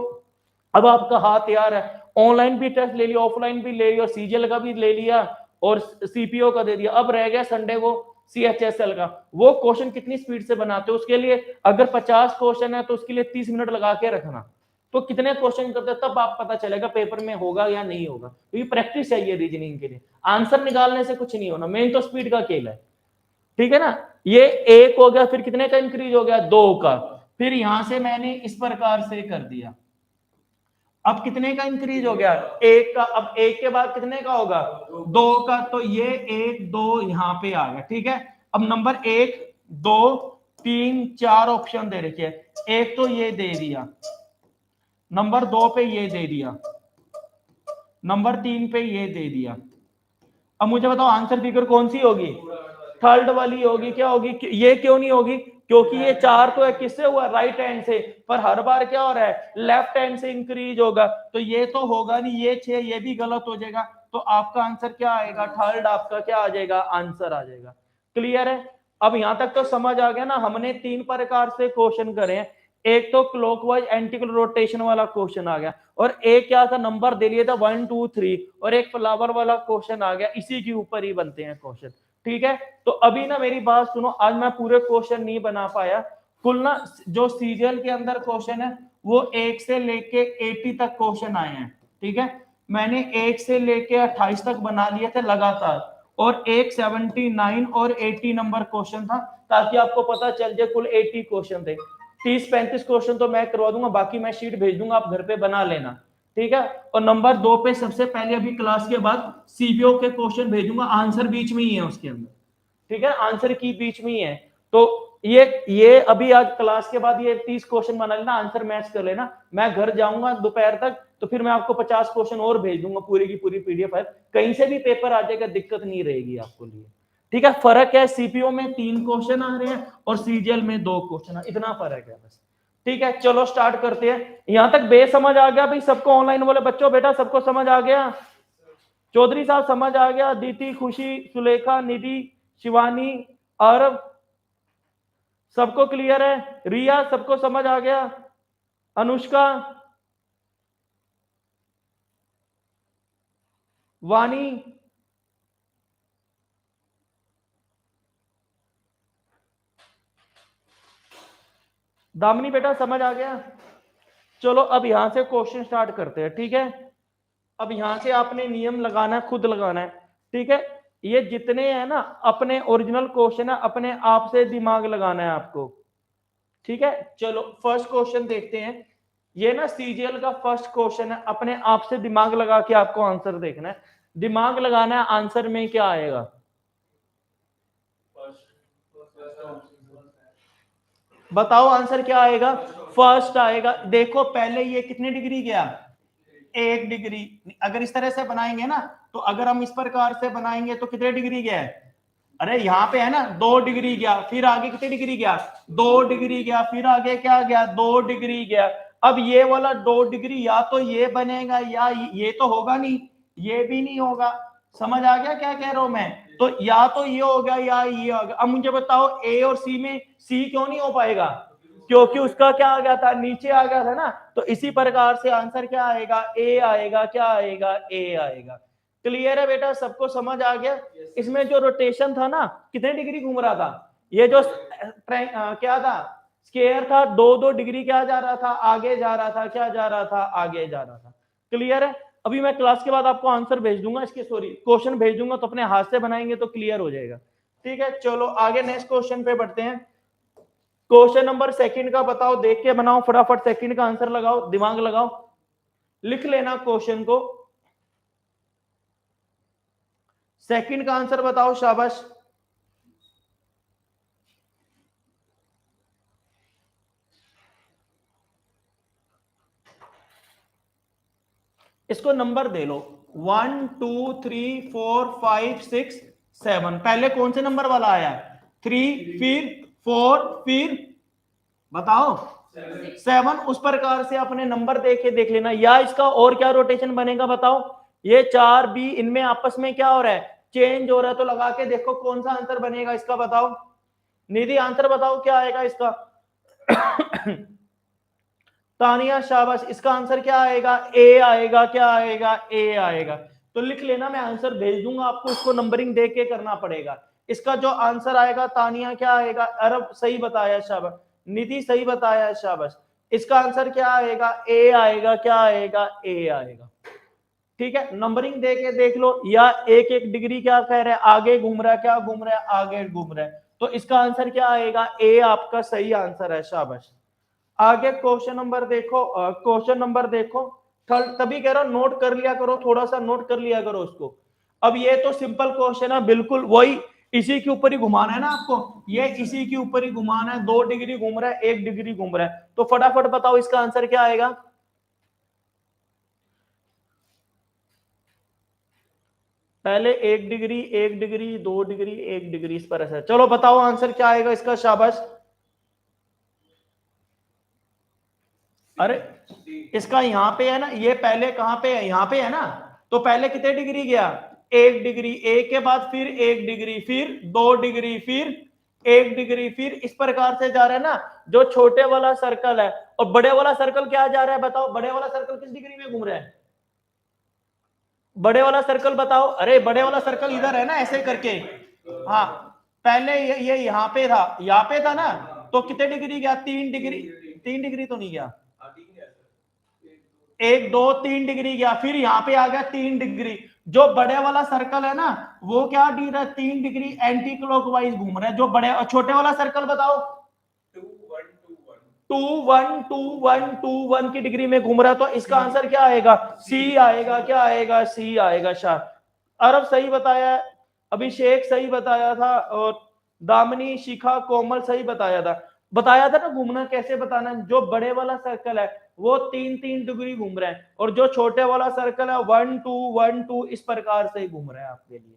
अब आपका हाथ तैयार है, ऑनलाइन भी टेस्ट ले लिया, ऑफलाइन भी ले लिया, सीजीएल का भी ले लिया और सीपीओ का दे दिया। अब रह गया संडे को सीएचएसएल का। वो क्वेश्चन कितनी स्पीड से बनाते हो, उसके लिए अगर 50 क्वेश्चन है तो उसके लिए 30 मिनट लगा के रखना। तो कितने क्वेश्चन करते हैं तब आप पता चलेगा पेपर में होगा या नहीं होगा। तो ये प्रैक्टिस चाहिए रीजनिंग के लिए, आंसर निकालने से कुछ नहीं होना, मेन तो स्पीड का खेल है, ठीक है ना। ये 1 हो गया, फिर कितने का इंक्रीज हो गया, 2 का। फिर यहां से मैंने इस प्रकार से कर दिया, अब कितने का इंक्रीज हो गया, 1 का। अब 1 के बाद कितने का होगा, 2 का। तो ये 1 2 यहां पे आ गया, ठीक है। अब नंबर 1 2 3 4 ऑप्शन दे रखे हैं, एक तो ये दे दिया, नंबर 2 पे ये दे दिया, नंबर 3 पे ये दे दिया। अब मुझे बताओ आंसर फिगर कौन सी होगी, थर्ड वाली होगी। क्या होगी, ये क्यों नहीं होगी, क्योंकि ये 4 तो है किससे हुआ, राइट हैंड से, पर हर बार क्या हो रहा है, लेफ्ट हैंड से इंक्रीज होगा। तो ये तो होगा नहीं, ये 6 ये भी गलत हो जाएगा। तो आपका आंसर क्या आएगा, थर्ड आपका क्या आ जाएगा, आंसर आ जाएगा। क्लियर है। अब यहां तक तो समझ आ गया ना। हमने 3 प्रकार से क्वेश्चन करे हैं, एक तो क्लॉकवाइज एंटी रोटेशन वाला क्वेश्चन आ गया, और एक क्या था, नंबर दे लिया था 1 2 3, और एक फ्लावर वाला क्वेश्चन आ गया। इसी के ऊपर ही बनते हैं क्वेश्चन, ठीक है। तो अभी ना मेरी बात सुनो, आज मैं पूरे क्वेश्चन नहीं बना पाया। कुल ना जो सीरियल के अंदर क्वेश्चन है वो 1 से लेके 80 तक क्वेश्चन आए हैं, ठीक है। मैंने 1 से लेके 28 तक बना लिए थे लगातार, और एक 79 और 80 नंबर क्वेश्चन था, ताकि आपको पता चल जाए कुल 80 क्वेश्चन थे। 30-35 क्वेश्चन तो मैं करवा दूंगा, बाकी मैं शीट भेज दूंगा, आप घर पे बना लेना, ठीक है। और नंबर 2 पे सबसे पहले अभी क्लास के बाद सीपीओ के क्वेश्चन भेजूंगा, आंसर बीच में ही है उसके अंदर, ठीक है, आंसर की बीच में ही है। तो ये अभी आज क्लास के बाद ये 30 क्वेश्चन बना लेना, आंसर मैच कर लेना। मैं घर जाऊंगा दोपहर तक तो फिर मैं आपको 50 क्वेश्चन और भेज दूंगा, पूरी की पूरी पीडीएफ है, कहीं से भी पेपर आ जाएगा, दिक्कत नहीं रहेगी आपको लिए, ठीक है। फर्क है सीपीओ में 3 क्वेश्चन आ रहे हैं और सीजीएल में 2 क्वेश्चन, इतना फर्क है बस, ठीक है। चलो स्टार्ट करते हैं। यहां तक बेस समझ आ गया भाई सबको, ऑनलाइन वाले बच्चों बेटा सबको समझ आ गया, चौधरी साहब समझ आ गया, दीति खुशी सुलेखा निधि शिवानी आरव सबको क्लियर है, रिया सबको समझ आ गया, अनुष्का वानी दामिनी बेटा समझ आ गया। चलो अब यहां से क्वेश्चन स्टार्ट करते हैं, ठीक है। अब यहां से आपने नियम लगाना है, खुद लगाना है, ठीक है। ये जितने हैं ना अपने ओरिजिनल क्वेश्चन है, अपने आप से दिमाग लगाना है आपको, ठीक है, चलो फर्स्ट क्वेश्चन देखते हैं। ये ना सीजीएल का फर्स्ट क्वेश्चन है, अपने आप से दिमाग लगा के आपको आंसर देखना है, दिमाग लगाना है आंसर में क्या आएगा। बताओ आंसर क्या आएगा, फर्स्ट आएगा। देखो पहले ये कितने डिग्री गया, 1 डिग्री। अगर इस तरह से बनाएंगे ना, तो अगर हम इस प्रकार से बनाएंगे तो कितने डिग्री गया है, अरे यहाँ पे है ना 2 डिग्री गया, फिर आगे कितने डिग्री गया, 2 डिग्री गया, फिर आगे क्या गया, 2 डिग्री गया। अब ये वाला 2 डिग्री या तो ये बनेगा या ये तो होगा नहीं, ये भी नहीं होगा। समझ आ गया क्या कह रहा हूं मैं, तो या तो ये होगा या ये होगा। अब मुझे बताओ ए और सी में सी क्यों नहीं हो पाएगा, क्योंकि उसका क्या आ गया था, नीचे आ गया था ना। तो इसी प्रकार से आंसर क्या आएगा, ए आएगा, क्या आएगा, ए आएगा। क्लियर है बेटा, सबको समझ आ गया। इसमें जो रोटेशन था ना, कितने डिग्री घूम रहा था, ये जो क्या था, स्क्वायर था, 2-2 डिग्री क्या जा रहा था, आगे जा रहा था, क्या जा रहा था, आगे जा रहा था। क्लियर है। अभी मैं क्लास के बाद आपको आंसर भेज दूंगा, इसके सॉरी क्वेश्चन भेज दूंगा, तो अपने हाथ से बनाएंगे तो क्लियर हो जाएगा। ठीक है, चलो आगे नेक्स्ट क्वेश्चन पे बढ़ते हैं। क्वेश्चन नंबर सेकंड का बताओ, देख के बनाओ फटाफट, सेकंड का आंसर लगाओ, दिमाग लगाओ, लिख लेना क्वेश्चन को। सेकंड का आंसर बताओ, शाबाश। इसको नंबर दे लो, 1 2 3 4 5 6 7। पहले कौन से नंबर वाला आया, 3, फिर 4, फिर बताओ 7। उस प्रकार से अपने नंबर देख के देख लेना, या इसका और क्या रोटेशन बनेगा बताओ। ये 4 बी इनमें आपस में क्या हो रहा है, चेंज हो रहा है, तो लगा के देखो कौन सा आंसर बनेगा इसका, बताओ निधि आंसर बताओ क्या आएगा इसका। तानिया शाबाश, इसका आंसर क्या आएगा, ए आएगा, क्या आएगा, ए आएगा। तो लिख लेना, मैं आंसर भेज दूंगा आपको, इसको नंबरिंग देख के करना पड़ेगा। इसका जो आंसर आएगा तानिया क्या आएगा, अरब सही बताया शाबाश, निधि सही बताया शाबाश। इसका आंसर क्या आएगा, ए आएगा, क्या आएगा, ए आएगा। ठीक है, नंबरिंग दे के देख लो, या 1-1 डिग्री क्या कह रहा है, आगे घूम रहा है, क्या घूम रहा है, आगे घूम रहा है। तो इसका आंसर क्या आएगा, ए आपका सही आंसर है, शाबाश। आगे क्वेश्चन नंबर देखो, क्वेश्चन नंबर देखो थर्ड, तभी कह रहा हूं नोट कर लिया करो, थोड़ा सा नोट कर लिया करो उसको। अब ये तो सिंपल क्वेश्चन है, बिल्कुल वही इसी के ऊपर ही घुमाना है ना आपको, ये इसी के ऊपर ही घुमाना है। 2 डिग्री घूम रहा है, 1 डिग्री घूम रहा है, तो फटाफट बताओ इसका आंसर क्या आएगा। पहले 1 डिग्री, 1 डिग्री, 2 डिग्री, 1 डिग्री, इस पर ऐसा। चलो बताओ आंसर क्या आएगा इसका, शाबाश। अरे इसका यहाँ पे है ना, ये पहले कहां पे है, यहाँ पे है ना। तो पहले कितने डिग्री गया, 1 डिग्री, एक के बाद फिर 1 डिग्री, फिर 2 डिग्री, फिर 1 डिग्री, फिर इस प्रकार से जा रहा है ना। जो छोटे वाला सर्कल है और बड़े वाला सर्कल क्या जा रहा है, बताओ बड़े वाला सर्कल किस डिग्री में घूम रहा है, बड़े वाला सर्कल बताओ। अरे बड़े वाला सर्कल इधर है ना, ऐसे करके। हाँ, पहले ये यहाँ पे था, यहाँ पे था ना, तो कितने डिग्री गया, 3 डिग्री, 3 डिग्री तो नहीं गया, 1 2 3 डिग्री गया, फिर यहाँ पे आ गया 3 डिग्री। जो बड़े वाला सर्कल है ना, वो क्या डी रहा है, 3 डिग्री एंटी क्लॉकवाइज घूम रहा है। जो बड़े और छोटे वाला सर्कल बताओ, 2 1 2 1 की डिग्री में घूम रहा है। तो इसका आंसर क्या आएगा, सी आएगा, क्या आएगा, सी आएगा। शाह अरब सही बताया, अभिषेक सही बताया था, और दामिनी, शिखा, कोमल सही बताया था ना। घूमना कैसे बताना, जो बड़े वाला सर्कल है वो 3-3 डिग्री घूम रहा है, और जो छोटे वाला सर्कल है 1 2 1 2 इस प्रकार से घूम रहा है आपके लिए।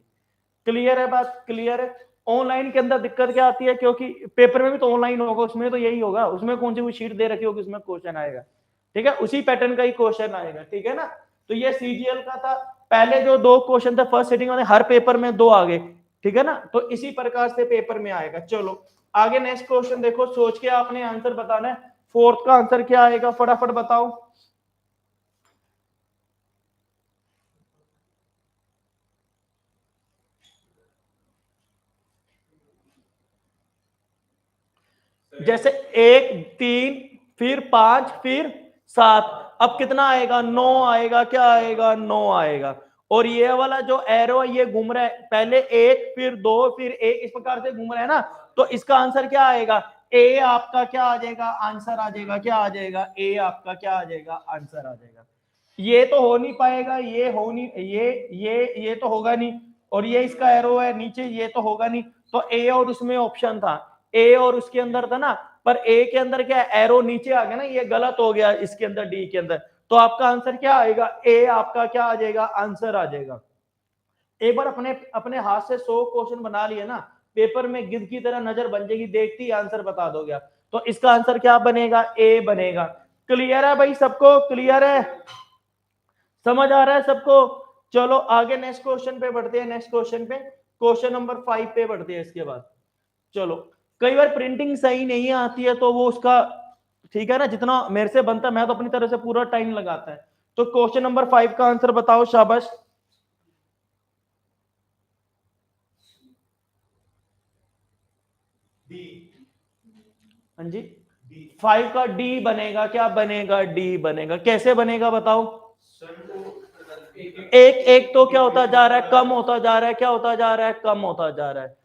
क्लियर है बात, क्लियर है। ऑनलाइन के अंदर दिक्कत क्या आती है, क्योंकि पेपर में भी तो ऑनलाइन होगा, उसमें तो यही होगा, उसमें कौन सी कोई शीट दे रखी होगी, उसमें क्वेश्चन आएगा। ठीक है, उसी पैटर्न का ही क्वेश्चन आएगा, ठीक है ना। तो ये सीजीएल का था, पहले जो 2 क्वेश्चन थे फर्स्ट सेटिंग में, हर पेपर में 2 आ गए, ठीक है ना। तो इसी प्रकार से पेपर में आएगा। चलो आगे नेक्स्ट क्वेश्चन देखो, सोच के आपने आंसर बताना है। फोर्थ का आंसर क्या आएगा, फटाफट बताओ। जैसे 1 3 फिर 5 फिर 7, अब कितना आएगा, 9 आएगा, क्या आएगा, 9 आएगा। और ये वाला जो एरो है ये घूम रहा है, पहले 1 फिर 2 फिर 1 इस प्रकार से घूम रहा है ना। तो इसका आंसर क्या आएगा, ए आपका क्या आ जाएगा, आंसर आ जाएगा, क्या आ जाएगा, ए आपका क्या आ जाएगा, आंसर आ जाएगा। ये तो हो नहीं पाएगा, ये हो नहीं, ये तो होगा नहीं, और ये इसका एरो है नीचे, ये तो होगा नहीं। तो ए और उसमें ऑप्शन था, ए और उसके अंदर था ना, पर ए के अंदर क्या एरो नीचे आ गया ना, ये गलत हो गया इसके अंदर, डी के अंदर। तो आपका आंसर क्या आएगा, ए आपका क्या आ जाएगा, आंसर आ जाएगा। एक बार अपने अपने हाथ से 100 क्वेश्चन बना लिए ना, पेपर में गिद्ध की तरह नजर बन जाएगी, देखती ही आंसर बता दोगे। तो इसका आंसर क्या बनेगा, ए बनेगा। क्लियर है भाई, सबको क्लियर है, समझ आ रहा है सबको? चलो आगे नेक्स्ट क्वेश्चन पे बढ़ते हैं, नेक्स्ट क्वेश्चन पे, क्वेश्चन नंबर 5 पे बढ़ते हैं इसके बाद। चलो, कई बार प्रिंटिंग सही नहीं आती है तो वो उसका, ठीक है ना, जितना मेरे से बनता है मैं तो अपनी तरह से पूरा टाइम लगाता है। तो क्वेश्चन नंबर 5 का आंसर बताओ, शाबाश। हाँ जी, 5 का डी बनेगा, क्या बनेगा, डी बनेगा। कैसे बनेगा बताओ? एक एक तो क्या होता जा रहा है, कम होता जा रहा है, क्या होता जा रहा है, कम होता जा रहा है।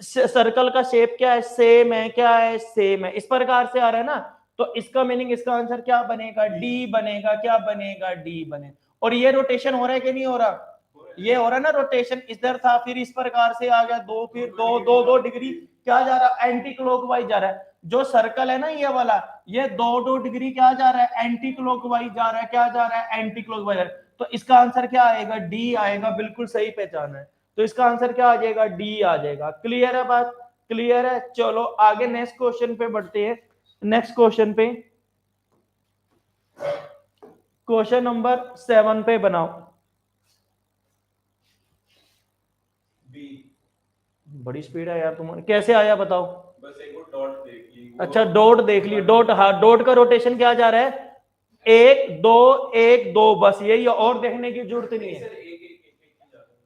सर्कल का शेप क्या है, सेम है, क्या है, सेम है, इस प्रकार से आ रहा है ना। तो इसका मीनिंग, इसका आंसर क्या बनेगा, डी बनेगा, क्या बनेगा, डी बने। और ये रोटेशन हो रहा है कि नहीं हो रहा, ये हो रहा है ना रोटेशन, इधर था फिर इस प्रकार से आ गया, दो फिर दो दो दो डिग्री क्या जा रहा है, एंटी क्लॉकवाइज जा रहा है। जो सर्कल है ना ये वाला, ये दो दो डिग्री क्या जा रहा है, एंटी क्लॉकवाइज जा रहा है, क्या जा रहा है, एंटी क्लॉकवाइज। तो इसका आंसर क्या आएगा, डी आएगा, बिल्कुल सही पहचान है। तो इसका आंसर क्या आ जाएगा, डी आ जाएगा। क्लियर है बात, क्लियर है? चलो आगे नेक्स्ट क्वेश्चन पे बढ़ते हैं, नेक्स्ट क्वेश्चन पे, क्वेश्चन नंबर 7 पे बनाओ। बड़ी स्पीड है यार तुम्हारी, कैसे आया बताओ? बस एक वो डॉट देख ली। अच्छा डॉट देख ली, डॉट, हाँ डॉट का रोटेशन क्या जा रहा है, एक दो, बस यही, और देखने की जरूरत नहीं है।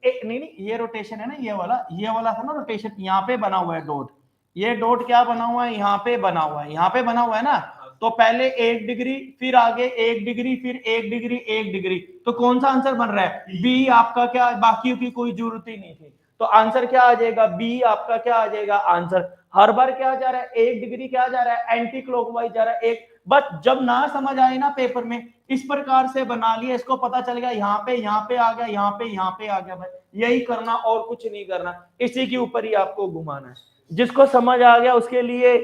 नहीं नहीं, ये रोटेशन है ना, ये वाला था ना रोटेशन, यहाँ पे बना हुआ है डॉट, ये डॉट क्या बना हुआ है, यहाँ पे बना हुआ है, यहाँ पे बना हुआ है ना। तो पहले 1 डिग्री, फिर आगे 1 डिग्री, फिर 1 डिग्री, 1 डिग्री। तो कौन सा आंसर बन रहा है, बी आपका, क्या, बाकी की कोई जरूरत ही नहीं थी। तो आंसर क्या आ जाएगा, बी आपका क्या आ जाएगा, आंसर। हर बार क्या जा रहा है, 1 डिग्री क्या जा रहा है, एंटी क्लॉकवाइज जा रहा है एक। बस जब ना समझ आए ना पेपर में, इस प्रकार से बना लिया, इसको पता चल गया यहाँ पे आ गया, यहाँ पे आ गया, भाई यही करना और कुछ नहीं करना, इसी के ऊपर ही आपको घुमाना है। जिसको समझ आ गया उसके लिए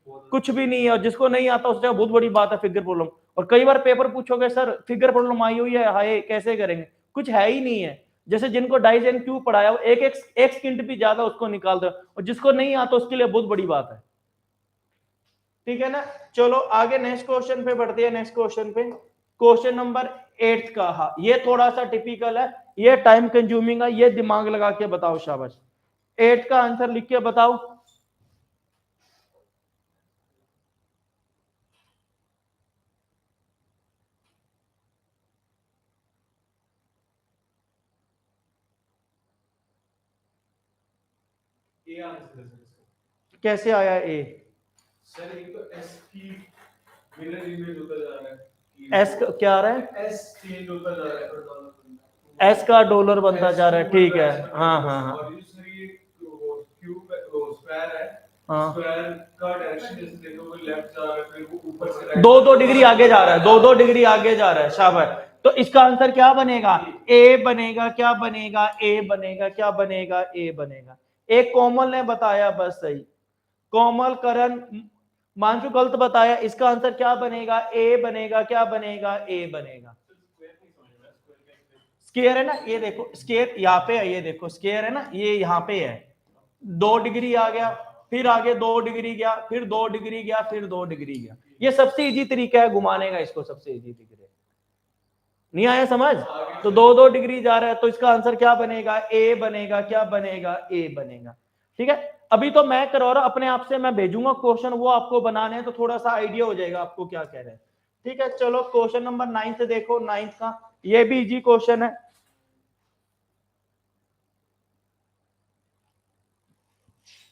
कुछ भी नहीं है, और जिसको नहीं आता उसके बहुत बड़ी बात है फिगर प्रॉब्लम। और कई बार पेपर पूछोगे सर फिगर प्रॉब्लम आई हुई है, हाय कैसे करेंगे, कुछ है ही नहीं है। जैसे जिनको डाइजेन क्यों पढ़ाया, वो एक सेकंड भी ज्यादा उसको निकाल दो, और जिसको नहीं आता उसके लिए बहुत बड़ी बात है, ठीक है ना। चलो आगे नेक्स्ट क्वेश्चन पे बढ़ते हैं, नेक्स्ट क्वेश्चन पे, क्वेश्चन नंबर 8 का। हाँ ये थोड़ा सा टिपिकल है, ये टाइम कंज्यूमिंग है, ये दिमाग लगा के बताओ, शाबाश। 8 का आंसर लिख के बताओ। ए आंसर है सर। कैसे आया ए? सर एक तो एस की मिरर इमेज होता जा रहा है, एस क्या आ रहा है, एस चेंज होता जा रहा है, एस का डॉलर बनता जा रहा है, ठीक है, हाँ हाँ हाँ और ये क्यूब स्क्वायर है, हाँ, स्क्वायर का डायरेक्शन जैसे देखो वो लेफ्ट जा रहा है, फिर वो ऊपर से दो डिग्री आगे जा रहा है, दो डिग्री आगे जा रहा है, शाबाश। तो इसका आंसर क्या बनेगा, ए बनेगा, क्या बनेगा, ए बनेगा, क्या बनेगा, ए बनेगा। एक कोमल ने बताया, बस सही, कोमल, करण, मांशु गलत बताया, इसका आंसर क्या बनेगा, ए बनेगा, क्या बनेगा, ए बनेगा। स्केयर है ना, ये देखो स्केयर यहाँ पे है, ये देखो स्केयर है ना, ये यहाँ पे है, 2 डिग्री आ गया, फिर आगे 2 डिग्री गया, फिर 2 डिग्री गया, फिर 2 डिग्री गया। ये सबसे इजी तरीका है घुमाने का, इसको सबसे इजी तरीका। नहीं आया समझ? तो 2 डिग्री जा रहा है, तो इसका आंसर क्या बनेगा, ए बनेगा, क्या बनेगा, ए बनेगा। ठीक है, अभी तो मैं करवा रहा, अपने आप से मैं भेजूंगा क्वेश्चन, वो आपको बनाने हैं, तो थोड़ा सा आइडिया हो जाएगा आपको क्या कह रहे हैं। ठीक है, चलो क्वेश्चन नंबर 9 देखो, 9 का, ये भी इजी क्वेश्चन है।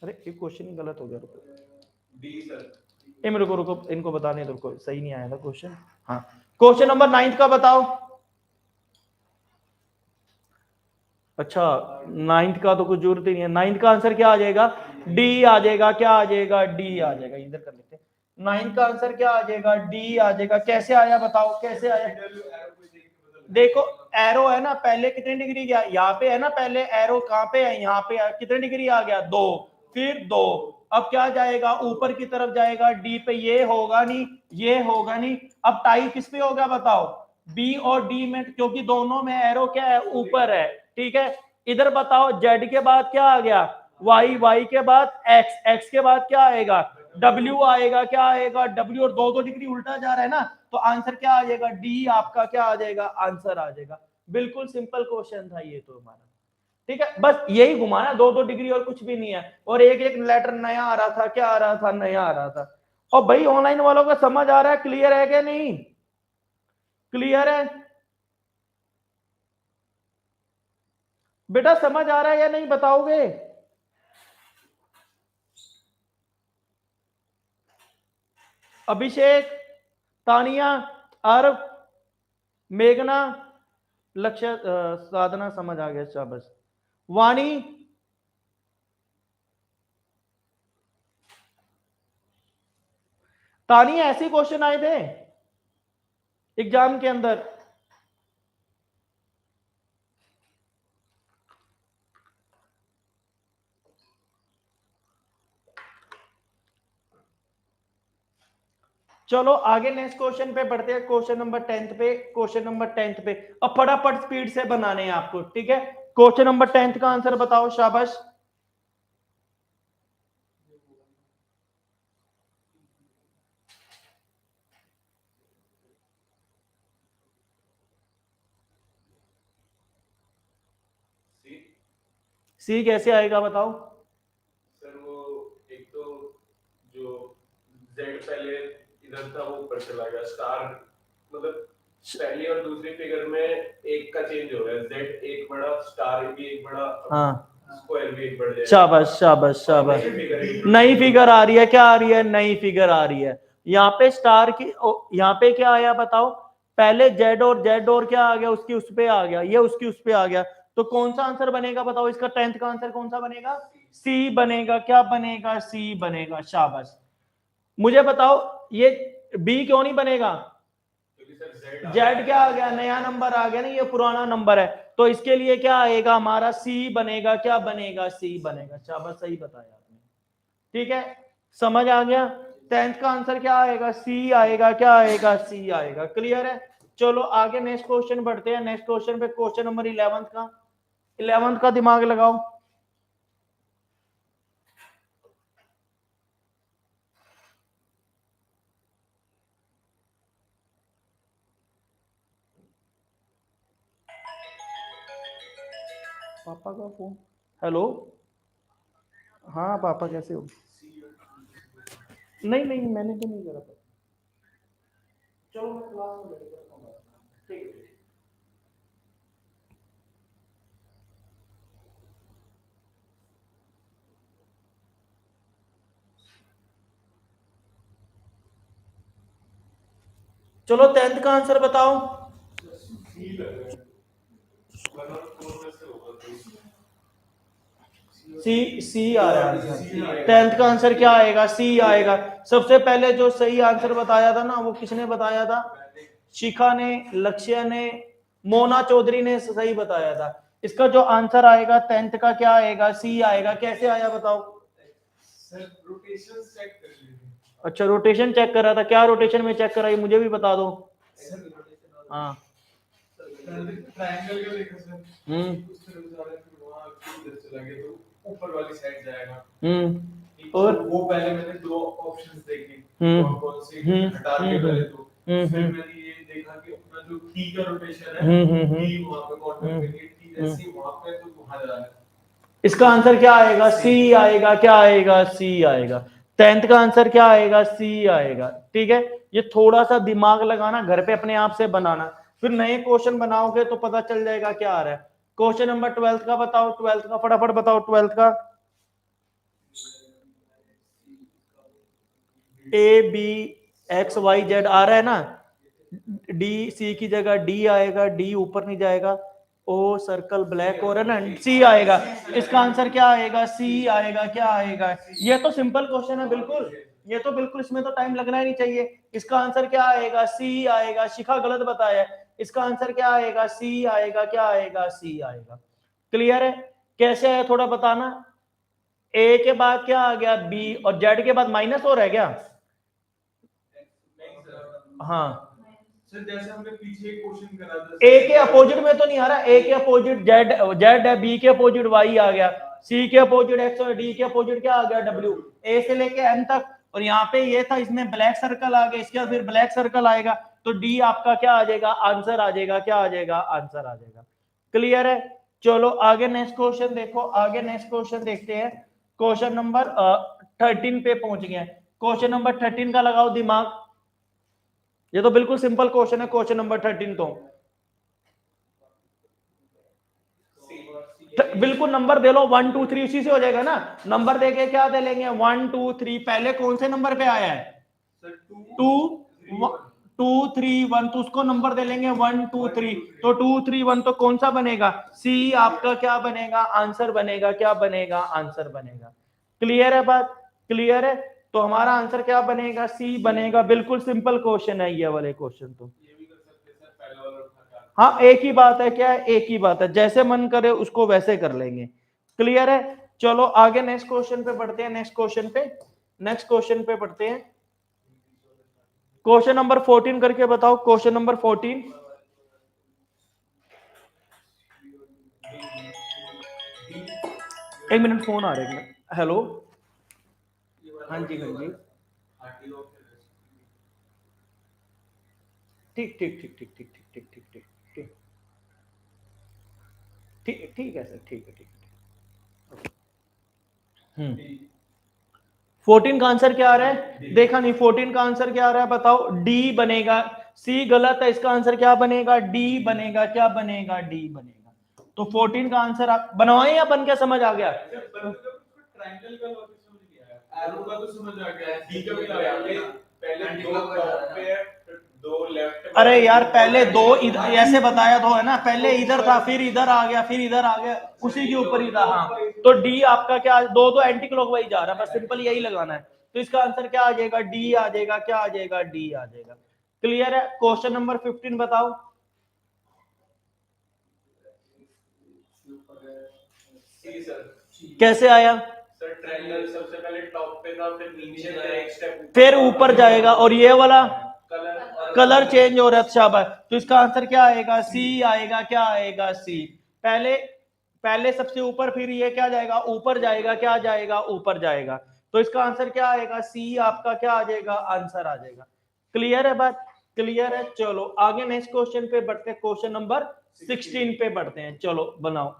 अरे ये क्वेश्चन ही गलत हो गया, रुको डी सर, मेरे को, रुको इनको बताने दो, रुको सही नहीं आया था क्वेश्चन। हाँ क्वेश्चन नंबर 9 का बताओ। अच्छा, 9th का तो कुछ जरूरत ही नहीं है। 9th का आंसर क्या आ जाएगा? डी आ जाएगा। क्या आ जाएगा? डी आ जाएगा। इधर कर लेते हैं। 9th का आंसर क्या आ जाएगा? डी आ जाएगा। कैसे आया बताओ, कैसे आया? देखो एरो है ना, पहले कितने डिग्री गया? यहाँ पे है ना, पहले एरो कहाँ पे है? यहाँ पे है। कितने डिग्री आ गया? 2, फिर 2। अब क्या जाएगा? ऊपर की तरफ जाएगा डी पे। ये होगा नहीं, ये होगा नहीं। अब टाई किस पे होगा बताओ? बी और डी में, क्योंकि दोनों में एरो क्या है? ऊपर है। ठीक है, इधर बताओ जेड के बाद क्या आ गया? वाई, वाई के बाद एक्स, एक्स के बाद क्या आएगा? डब्ल्यू आएगा। क्या आएगा? डब्ल्यू। और 2 डिग्री उल्टा जा रहा है ना, तो आंसर क्या आ जाएगा? डी आपका क्या आ जाएगा? आंसर आ जाएगा। बिल्कुल सिंपल क्वेश्चन था ये तो हमारा। ठीक है, बस यही घुमाना, 2 डिग्री और कुछ भी नहीं है। और एक एक लेटर नया आ रहा था। क्या आ रहा था? नया आ रहा था। और भाई ऑनलाइन वालों को समझ आ रहा है? क्लियर है क्या नहीं? क्लियर है बेटा? समझ आ रहा है या नहीं बताओगे? अभिषेक, तानिया, आरव, मेघना, लक्ष्य, साधना समझ आ गया। शाबाश। वाणी, तानिया, ऐसे क्वेश्चन आए थे एग्जाम के अंदर। चलो आगे नेक्स्ट क्वेश्चन पे बढ़ते हैं। क्वेश्चन नंबर 10th पे, क्वेश्चन नंबर 10th पे। अब फटाफट स्पीड से बनाने हैं आपको। ठीक है, क्वेश्चन नंबर 10th का आंसर बताओ। शाबाश। सी कैसे आएगा बताओ? सर वो एक तो जो जेड पहले इधर था वो ऊपर चला गया, स्टार मतलब पहली और दूसरी फिगर में एक का चेंज हो गया। जेड एक बड़ा, स्टार भी एक बड़ा, हाँ, स्क्वायर भी एक बढ़ जाएगा। शाबाश शाबाश शाबाश। नई फिगर आ रही है। क्या आ रही है? नई फिगर आ रही है। यहाँ पे स्टार की, यहाँ पे क्या आया बताओ? पहले जेड, और जेड और क्या आ गया? उसकी उस पे आ गया, ये उसकी उस पे आ गया। तो कौन सा आंसर बनेगा बताओ? इसका 10th का आंसर कौन सा बनेगा? सी बनेगा। क्या बनेगा? सी बनेगा। शाबाश। मुझे बताओ ये बी क्यों नहीं बनेगा? जेड क्या आ गया? नया नंबर आ गया ना, ये पुराना नंबर है। तो इसके लिए क्या आएगा हमारा? सी बनेगा। क्या बनेगा? सी बनेगा। शाबाश, सही बताया आपने। ठीक है, समझ आ गया। 10th का आंसर क्या आएगा? सी आएगा। क्या आएगा? सी आएगा। क्लियर है? चलो आगे नेक्स्ट क्वेश्चन बढ़ते हैं। नेक्स्ट क्वेश्चन पे, क्वेश्चन नंबर 11th का। 11th का दिमाग लगाओ। पापा का फोन। हेलो, हाँ पापा कैसे हो? नहीं नहीं, मैंने तो नहीं करा था। चलो मैं क्लास में बैठ करता हूँ। ठीक है। चलो 10th का आंसर बताओ। सी, सी आ रहा है। 10th का आंसर क्या आएगा? सी आएगा। सबसे पहले जो सही आंसर बताया था ना, वो किसने बताया था? शिखा ने, लक्ष्य ने, मोना चौधरी ने सही बताया था। इसका जो आंसर आएगा 10th का क्या आएगा? सी आएगा। कैसे आया बताओ? सर रोटेशन चेक कर लीजिए। अच्छा, रोटेशन चेक कर रहा था। क्या रोटेशन में चेक कर रहा है मुझे भी बता दो। हाँ, ट्रायंगल का देखो सर, उस तरफ जा रहा है फिर वहां इधर चला गया तो ऊपर वाली साइड जाएगा। और वो पहले मैंने 2 ऑप्शंस देखे, कौन कौन सी हटा के पहले तो फिर मैंने ये देखा कि अपना जो थी का रोटेशन है थी वहां पे काउंटर करके थी जैसी वहां पे तो वहां जा रहा है। इसका आंसर क्या आएगा? सी आएगा। क्या आएगा? सी आएगा। 10th का आंसर क्या आएगा? सी आएगा। ठीक है, ये थोड़ा सा दिमाग लगाना, घर पे अपने आप से बनाना, फिर नए क्वेश्चन बनाओगे तो पता चल जाएगा क्या आ रहा है। क्वेश्चन नंबर 12th का बताओ। 12th का फटाफट बताओ। 12th का A B X Y Z आ रहा है ना। डी, सी की जगह डी आएगा। डी ऊपर नहीं जाएगा। ओ सर्कल ब्लैक हो रहा है ना, सी आएगा। इसका आंसर क्या आएगा? सी आएगा। क्या आएगा? ये तो सिंपल क्वेश्चन है बिल्कुल, ये तो बिल्कुल, इसमें तो टाइम लगना ही नहीं चाहिए। इसका आंसर क्या आएगा? सी आएगा। शिखा गलत बताया, इसका आंसर क्या आएगा? सी आएगा। क्या आएगा? सी आएगा। क्लियर है? कैसे है थोड़ा बताना। ए के बाद क्या आ गया? बी, और जेड के बाद माइनस हो रहा है क्या? हाँ, सर जैसे हमने पीछे एक क्वेश्चन करा था, ए के अपोजिट में तो नहीं आ रहा। ए के अपोजिट जेड, जेड है, बी के अपोजिट वाई आ गया, सी के अपोजिट एक्स और डी के अपोजिट क्या आ गया? डब्ल्यू। ए से लेके एन तक, और यहाँ पे ये था, इसमें ब्लैक सर्कल आ गया, इसके बाद फिर ब्लैक सर्कल आएगा, तो डी आपका क्या आ जाएगा? आंसर आ जाएगा। क्या आ जाएगा? आंसर आ जाएगा। क्लियर है? चलो आगे नेक्स्ट क्वेश्चन देखो, आगे नेक्स्ट क्वेश्चन देखते हैं। क्वेश्चन नंबर 13 पे पहुंच गए। क्वेश्चन नंबर 13 का लगाओ दिमाग, ये तो बिल्कुल सिंपल क्वेश्चन है। क्वेश्चन नंबर 13 तो बिल्कुल नंबर दे लो, 1 2 3 इसी से हो जाएगा ना। नंबर देके क्या दे लेंगे? 1 2 3। पहले कौन से नंबर पे आया है? 2 2 3 1, तो उसको नंबर दे लेंगे 1 2 3। तो 2 3 1 तो कौन सा बनेगा? सी आपका क्या बनेगा? आंसर बनेगा। क्या बनेगा? आंसर बनेगा। क्लियर है बात? क्लियर है? तो हमारा आंसर क्या बनेगा? सी बनेगा। बिल्कुल सिंपल क्वेश्चन है ये वाले क्वेश्चन तो। हाँ, एक ही बात है। क्या है? एक ही बात है, जैसे मन करे उसको वैसे कर लेंगे। क्लियर है? चलो आगे नेक्स्ट क्वेश्चन पे बढ़ते हैं। नेक्स्ट क्वेश्चन पे, नेक्स्ट क्वेश्चन पे बढ़ते हैं। क्वेश्चन नंबर 14 करके बताओ। Question number 14। एक मिनट, फोन आ रहा है। हेलो, हाँ जी, हाँ जी, ठीक ठीक ठीक ठीक ठीक ठीक ठीक ठीक ठीक ठीक ठीक है सर, ठीक है, ठीक है। 14 का आंसर क्या आ रहा है? देखा नहीं, 14 का आंसर क्या आ रहा है बताओ? डी बनेगा। सी गलत है, इसका आंसर क्या बनेगा? डी बनेगा। क्या बनेगा? डी बनेगा। तो 14 का आंसर आप बनवाएं या बन क्या समझ आ गया? ट्रायंगल का लॉजिक समझ नहीं आया, एरो का तो समझ आ गया, डी का भी लगा के पहले दो टॉप पे दो लेफ्ट। अरे यार, पहले दो इधर ऐसे बताया तो है ना, पहले इधर था, फिर इधर आ गया, फिर इधर आ गया, उसी के ऊपर ही था। हाँ, तो डी आपका क्या? दो दो एंटी क्लॉकवाइज जा रहा है, बस सिंपल यही लगाना है। तो इसका आंसर क्या आ जाएगा? डी आ जाएगा। क्या आ जाएगा? डी आ जाएगा। क्लियर है? क्वेश्चन नंबर 15 बताओ। कैसे आया? सर ट्रायंगल सबसे पहले टॉप पे था, फिर नीचे, एक स्टेप फिर ऊपर जाएगा, और ये वाला कलर चेंज हो रहा है। शाबाश। तो इसका आंसर क्या आएगा? सी आएगा। क्या आएगा? सी। पहले पहले सबसे ऊपर, फिर ये क्या जाएगा? ऊपर जाएगा। क्या जाएगा? ऊपर जाएगा। तो इसका आंसर क्या आएगा? सी आपका क्या आ जाएगा? आंसर आ जाएगा। क्लियर है बात? क्लियर है? चलो आगे नेक्स्ट क्वेश्चन पे बढ़ते हैं। क्वेश्चन नंबर 16 पे बढ़ते हैं। चलो बनाओ।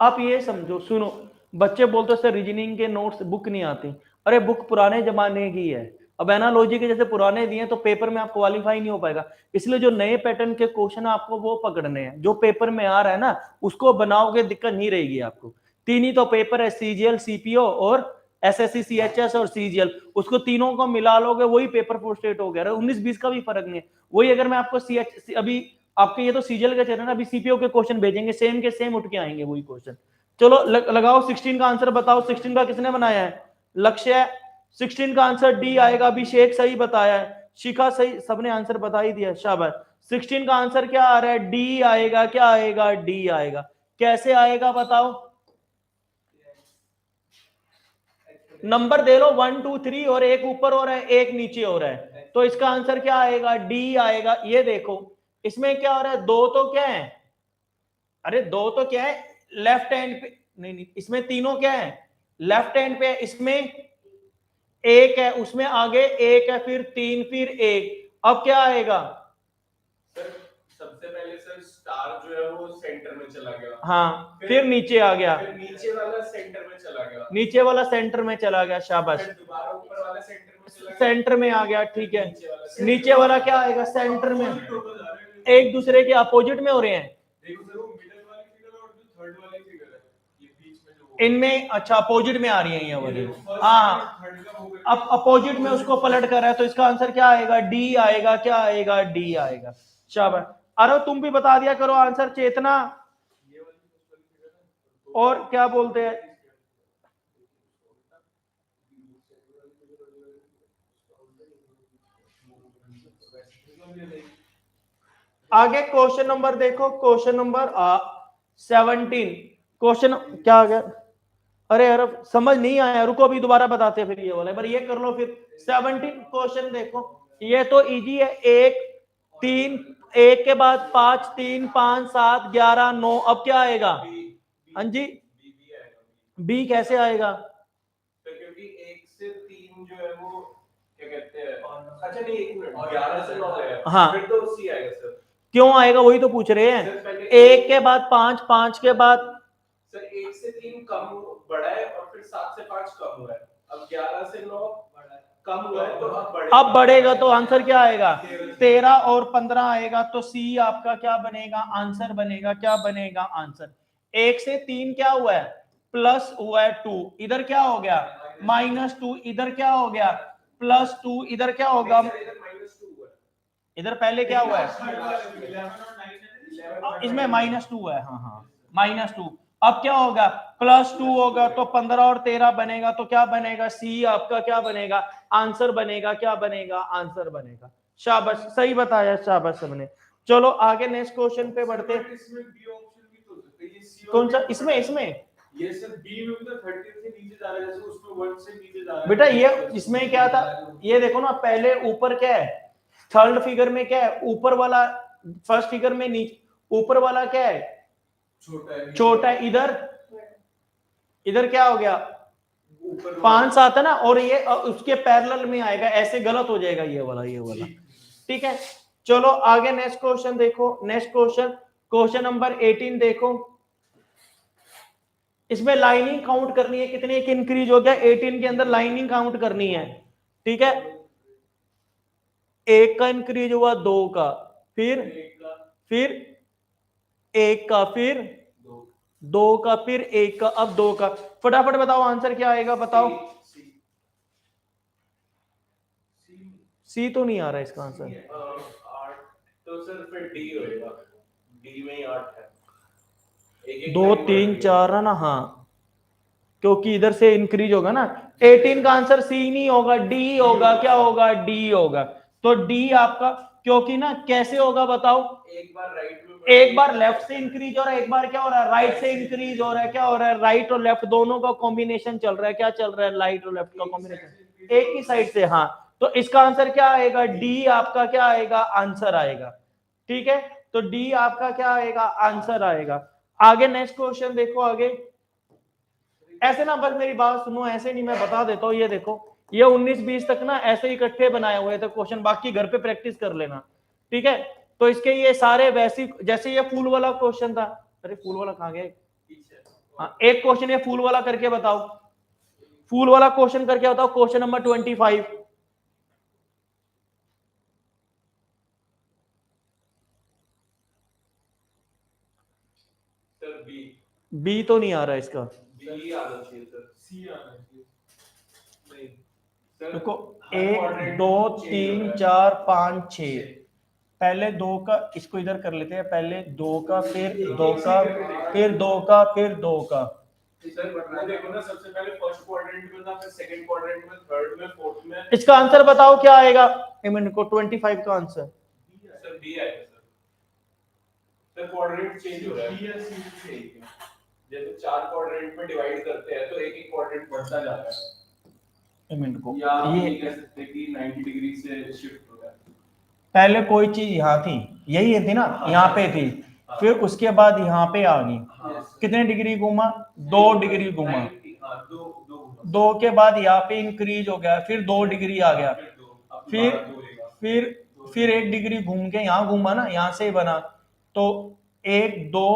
आप ये समझो, सुनो, बच्चे बोलते सर रीजनिंग के नोट्स बुक नहीं आती। अरे बुक पुराने जमाने की है, अब एनालॉजी के जैसे पुराने दिए तो पेपर में आप क्वालिफाई नहीं हो पाएगा। इसलिए जो नए पैटर्न के क्वेश्चन आपको वो पकड़ने हैं, जो पेपर में आ रहा है ना उसको बनाओगे, दिक्कत नहीं रहेगी आपको। तीन ही तो पेपर है, सीजीएल, सीपीओ और एसएससी, सीएचएस और सीजीएल। उसको तीनों को मिला लोगे, वही पेपर पोस्टेट हो गया। 19-20 का भी फर्क नहीं है। वही अगर मैं आपको सीएच अभी आपके ये तो सीजीएल का चल रहा है ना, अभी सीपीओ के क्वेश्चन भेजेंगे, सेम के सेम उठ के आएंगे वही क्वेश्चन। चलो लगाओ 16 का आंसर बताओ। 16 का किसने बनाया है? लक्ष्य। 16 का आंसर डी आएगा। अभिषेक सही बताया है, शिखा सही, सबने आंसर बता ही दिया, शाबाश। 16 का आंसर क्या आ रहा है? डी आएगा। क्या आएगा? डी आएगा। कैसे आएगा बताओ? नंबर दे लो 1 2 3, और एक ऊपर हो रहा है, एक नीचे हो रहा है, तो इसका आंसर क्या आएगा? डी आएगा। ये देखो इसमें क्या हो रहा है, दो तो क्या है? अरे दो तो क्या है, लेफ्ट हैंड पे, नहीं नहीं, इसमें तीनों क्या है? लेफ्ट हैंड पे। इसमें एक है, उसमें आगे एक है, फिर तीन, फिर एक। अब क्या आएगा? सर सबसे पहले सर स्टार जो है वो सेंटर में चला गया। हाँ, फिर नीचे आ गया, फिर नीचे वाला सेंटर में चला गया, नीचे वाला सेंटर में चला गया, शाबाश। फिर दोबारा ऊपर वाला सेंटर में चला गया, सेंटर में आ गया, ठीक है। नीचे वाला क्या आएगा? सेंटर में। एक दूसरे के अपोजिट में हो रहे हैं। देखो सर वो मिडिल वाली फिगर और जो थर्ड वाली फिगर है, ये बीच में इनमें अच्छा अपोजिट में आ रही है ये वाली, हाँ अब अपोजिट में उसको पलट कर है, तो इसका आंसर क्या आएगा, डी आएगा, क्या आएगा, डी आएगा। शाबाश। अरे तुम भी बता दिया करो आंसर, चेतना और क्या बोलते हैं, आगे क्वेश्चन नंबर देखो, क्वेश्चन नंबर 17। क्वेश्चन क्या आ गया, अरे यार समझ नहीं आया, रुको अभी दोबारा बताते हैं फिर ये वाला, पर ये कर लो फिर। 17 क्वेश्चन देखो, ये तो इजी है, 1 3 1 के बाद 5 3 5 7 11 9, अब क्या आएगा, हाँ जी बी कैसे आएगा, क्योंकि 1 से 3 जो है वो क्या कहते हैं, अच्छा नहीं 1 मिनट, 11 से 9 है, हाँ फिर तो सी आएगा सर। क्यों आएगा, वही तो पूछ रहे हैं, 1 के बाद 5 5 के बाद सर 1 से 3 कम बड़ा है और फिर 7 से 5 कम हुआ है, अब 11 से 9 कम हुआ है, तो अब बढ़ेगा, तो आंसर क्या आएगा, 13 और 15 आएगा, तो सी आपका क्या बनेगा, आंसर बनेगा, क्या बनेगा आंसर। 1 से 3 क्या हुआ है, प्लस हुआ है 2, इधर क्या हो गया -2, इधर क्या हो गया +2, इधर क्या होगा, इधर पहले क्या हुआ है, इसमें -2 है, हाँ हाँ -2, अब क्या होगा +2 होगा, तो 15 और 13 बनेगा, तो क्या बनेगा, सी आपका क्या बनेगा, आंसर बनेगा, क्या बनेगा, आंसर बनेगा। शाबाश, सही बताया, शाबाश सबने। चलो आगे नेक्स्ट क्वेश्चन पे बढ़ते। इसमें बी ऑप्शन भी तो हो सकता है, ये सी कौन सा, इसमें ये सर बी में भी तो 13 से नीचे जा रहा है, जैसे उसमें 1 से नीचे जा रहा है बेटा, ये इसमें क्या था, ये देखो ना, पहले ऊपर क्या है, थर्ड फिगर में क्या है, ऊपर वाला, फर्स्ट फिगर में नीचे ऊपर वाला क्या है, छोटा है, इधर क्या हो गया 5 7 है ना, और ये उसके पैरेलल में आएगा, ऐसे गलत हो जाएगा ये वाला, ठीक है। चलो आगे नेक्स्ट क्वेश्चन देखो, नेक्स्ट क्वेश्चन, क्वेश्चन नंबर 18 देखो, इसमें लाइनिंग काउंट करनी है, कितने एक इंक्रीज हो गया, 18 के अंदर लाइनिंग काउंट करनी है, ठीक है। 1 का इंक्रीज हुआ, 2 का, फिर 1 का, फिर 2 का, फिर 1 का, अब 2 का, फटाफट बताओ आंसर क्या आएगा, बताओ। सी तो नहीं आ रहा इसका आंसर, 8 तो सर फिर डी होएगा, डी में ही 8 है, 2 3 4 है ना, हाँ क्योंकि इधर से इंक्रीज होगा ना, 18 का आंसर सी नहीं होगा, डी होगा, क्या होगा, डी होगा, तो डी आपका, क्योंकि ना कैसे होगा बताओ, एक बार राइट में, एक बार लेफ्ट से इंक्रीज हो रहा है, एक बार क्या हो रहा है, राइट से इंक्रीज हो रहा है, क्या हो रहा है, राइट और लेफ्ट दोनों का कॉम्बिनेशन चल रहा है, क्या चल रहा है, राइट और लेफ्ट का कॉम्बिनेशन, एक ही साइड से, हाँ, तो इसका आंसर क्या आएगा, डी आपका क्या आएगा, आंसर आएगा, ठीक है, तो डी आपका क्या आएगा, आंसर आएगा। आगे नेक्स्ट क्वेश्चन देखो, आगे ऐसे ना, बस मेरी बात सुनो, ऐसे नहीं, मैं बता देता हूँ, ये देखो, ये 19 20 तक ना ऐसे इकट्ठे बनाए हुए थे क्वेश्चन, बाकी घर पे प्रैक्टिस कर लेना, ठीक है। तो इसके ये सारे वैसी, जैसे ये फूल वाला क्वेश्चन था, अरे फूल वाला कहाँ गया, हाँ एक क्वेश्चन ये फूल वाला करके बताओ, फूल वाला क्वेश्चन करके बताओ, क्वेश्चन नंबर 25। सर बी तो नहीं आ रहा इसका, बी आना चाहिए सर, सी आना चाहिए, नहीं देखो 1 2 3 4 5 6, पहले 2 का, इसको इधर कर लेते हैं, पहले 2 का, फिर 2 का, फिर 2 का, फिर 2 का, सर वो देखो ना, सबसे पहले फर्स्ट क्वाड्रेंट में था, फिर सेकंड क्वाड्रेंट में, थर्ड में, फोर्थ में, इसका आंसर बताओ क्या आएगा, एक मिनट को, 25 का आंसर सर बी आएगा सर क्वाड्रेंट चेंज हो रहा है, बी या सी से एक है, जैसे 4 क्वाड्रेंट में डिवाइड करते हैं तो एक एक क्वाड्रेंट बढ़ता जा रहा है, एक मिनट को, या ये कह सकते हैं कि 90 डिग्री से शिफ्ट हो रहा है, पहले कोई चीज यहाँ थी, यही थी ना, यहाँ पे थी, फिर उसके बाद यहाँ पे आ गई, कितने डिग्री घूमा, 2 डिग्री घूमा, 2 के बाद यहाँ पे इंक्रीज हो गया, फिर 2 डिग्री आ गया, फिर 1 डिग्री घूम के यहाँ घूमा ना, यहाँ से बना, तो 1 2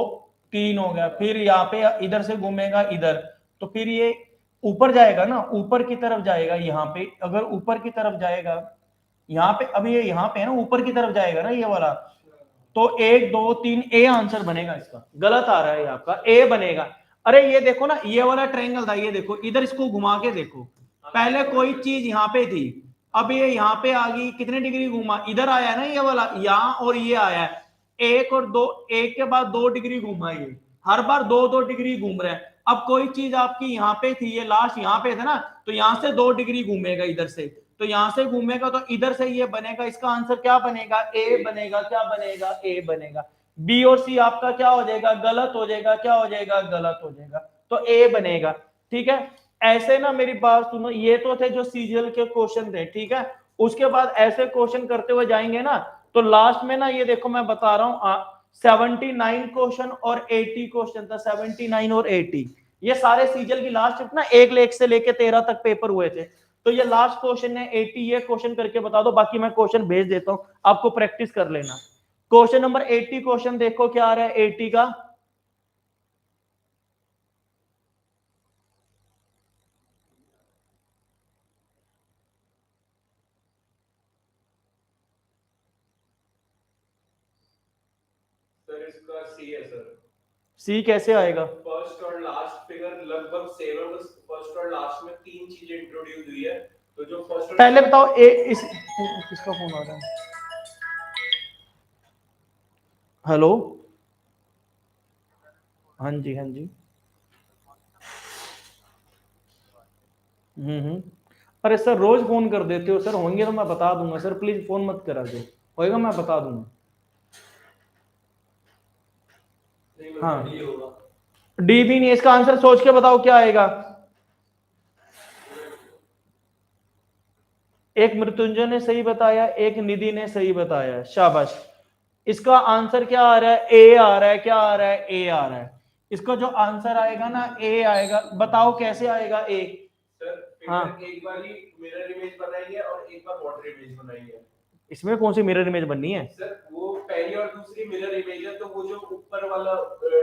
3 हो गया, फिर यहाँ पे इधर से घूमेगा इधर, तो फिर ये ऊपर जाएगा ना, ऊपर की तरफ जाएगा, यहाँ पे अगर ऊपर की तरफ जाएगा, यहाँ पे, अभी ये यहाँ पे है ना, ऊपर की तरफ जाएगा ना ये वाला, तो 1 2 3 ए आंसर बनेगा इसका, गलत आ रहा है आपका, ए बनेगा। अरे ये देखो ना, ये वाला ट्रायंगल था, ये देखो इधर, इसको घुमा के देखो, पहले कोई चीज यहाँ पे थी, अब ये यहाँ पे आ गई, कितने डिग्री घूमा, इधर आया ना ये वाला, यहाँ और ये आया है, एक और दो, एक के बाद 2 डिग्री घूमा, ये हर बार 2-2 डिग्री घूम रहे हैं। अब कोई चीज आपकी यहाँ पे थी, ये लास्ट यहाँ पे था ना, तो यहाँ से 2 डिग्री घूमेगा इधर से, तो यहाँ से घूमेगा तो इधर से ये बनेगा, इसका आंसर क्या बनेगा, ए बनेगा, क्या बनेगा, ए बनेगा। बी और सी आपका क्या हो जाएगा, गलत हो जाएगा, क्या हो जाएगा, गलत हो जाएगा, तो ए बनेगा। ठीक है, ऐसे ना मेरी बात सुनो, ये तो थे जो सीजीएल के क्वेश्चन थे, ठीक है, उसके बाद ऐसे क्वेश्चन करते हुए जाएंगे ना, तो लास्ट में ना ये देखो मैं बता रहा हूँ 79 क्वेश्चन और 80 क्वेश्चन था, 79 और 80, ये सारे सीजीएल की लास्ट ना 1 से लेके 13 तक पेपर हुए थे, तो ये लास्ट क्वेश्चन है 80, ये क्वेश्चन करके बता दो, बाकी मैं क्वेश्चन भेज देता हूँ, आपको प्रैक्टिस कर लेना। क्वेश्चन नंबर 80 क्वेश्चन देखो क्या आ रहा है 80 का, सर इसका सी है सर। सी कैसे आएगा, फर्स्ट और लास्ट फिगर लगभग सेम है, बस फर्स्ट और लास्ट में 3 चीजें इंट्रोड्यूस हुई है, तो जो फर्स्ट, पहले बताओ किसका फोन आ रहा है, हेलो, हाँ जी हाँ जी, अरे सर रोज फोन कर देते हो सर, होंगे तो मैं बता दूंगा सर, प्लीज फोन मत करा दो, होएगा मैं बता दूंगा। हाँ डी भी नहीं, इसका आंसर सोच के बताओ क्या आएगा, एक मृत्युंजय ने सही बताया, एक निधि ने सही बताया, शाबाश। इसका आंसर क्या आ रहा है, ए आ रहा है, क्या आ रहा है, ए आ रहा है। इसका जो आंसर आएगा ना ए आएगा, बताओ कैसे आएगा ए। सर हाँ एक बार ही मिरर इमेज बनाई है और एक बार वाटर इमेज बनाई है। इसमें कौन सी मिरर इमेज बननी है सर वो पहली और दूसरी मिरर इमेज है, तो वो जो ऊपर वाला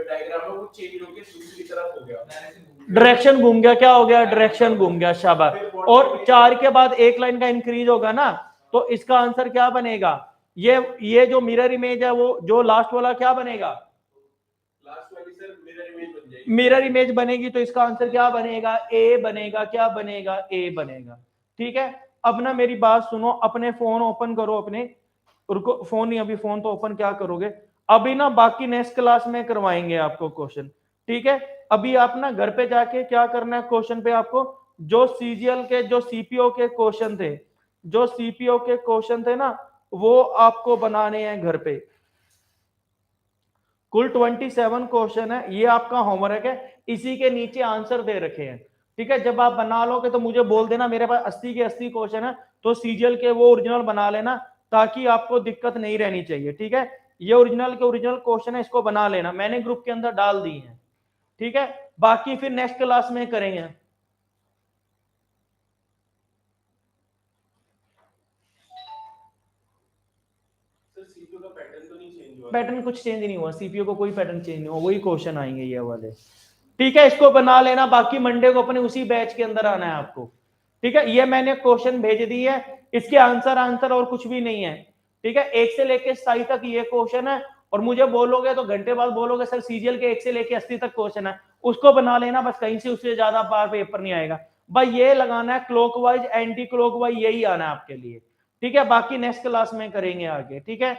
डायग्राम है वो चेंज होके दूसरी तरफ हो गया, डायरेक्शन घूम गया, क्या हो गया, डायरेक्शन घूम गया, शाबाश। और 4 के बाद एक लाइन का इंक्रीज होगा ना, तो इसका आंसर क्या बनेगा, ये जो मिरर इमेज है वो जो लास्ट वाला क्या बनेगा, लास्ट वाली सर मिरर इमेज बन जाएगी, मिरर इमेज बनेगी, तो इसका आंसर क्या बनेगा, ए बनेगा, क्या बनेगा, ए बनेगा। ठीक है, अब ना मेरी बात सुनो, अपने फोन ओपन करो अपने, रुको फोन नहीं, अभी फोन तो ओपन क्या करोगे, अभी ना बाकी नेक्स्ट क्लास में करवाएंगे आपको क्वेश्चन। ठीक है, अभी आप ना घर पे जाके क्या करना है, क्वेश्चन पे आपको जो सीजीएल के जो सीपीओ के क्वेश्चन थे, जो सीपीओ के क्वेश्चन थे ना, वो आपको बनाने हैं घर पे। कुल 27 क्वेश्चन है, ये आपका होमवर्क है, इसी के नीचे आंसर दे रखे हैं। ठीक है, जब आप बना लोगे तो मुझे बोल देना, मेरे पास 80 के 80 क्वेश्चन है, तो सीजीएल के वो ओरिजिनल बना लेना, ताकि आपको दिक्कत नहीं रहनी चाहिए। ठीक है, ये ओरिजिनल के ओरिजिनल क्वेश्चन है, इसको बना लेना, मैंने ग्रुप के अंदर डाल दी है। ठीक है, बाकी फिर नेक्स्ट क्लास में करेंगे। सीपीयू का पैटर्न तो नहीं चेंज हुआ, पैटर्न कुछ चेंज नहीं हुआ, सीपीयू को कोई पैटर्न चेंज नहीं हुआ, वही क्वेश्चन आएंगे ये वाले। ठीक है, इसको बना लेना, बाकी मंडे को अपने उसी बैच के अंदर आना है आपको। ठीक है, ये मैंने क्वेश्चन भेज दी है, इसके आंसर और कुछ भी नहीं है। ठीक है, 1 से लेके 27 तक ये क्वेश्चन है, और मुझे बोलोगे तो घंटे बाद बोलोगे सर सीजीएल के 1 से लेके 80 तक क्वेश्चन है, उसको बना लेना बस, कहीं से उससे ज्यादा बार पेपर नहीं आएगा भाई, ये लगाना है क्लॉकवाइज एंटी क्लॉकवाइज, यही आना है आपके लिए। ठीक है, बाकी नेक्स्ट क्लास में करेंगे आगे। ठीक है।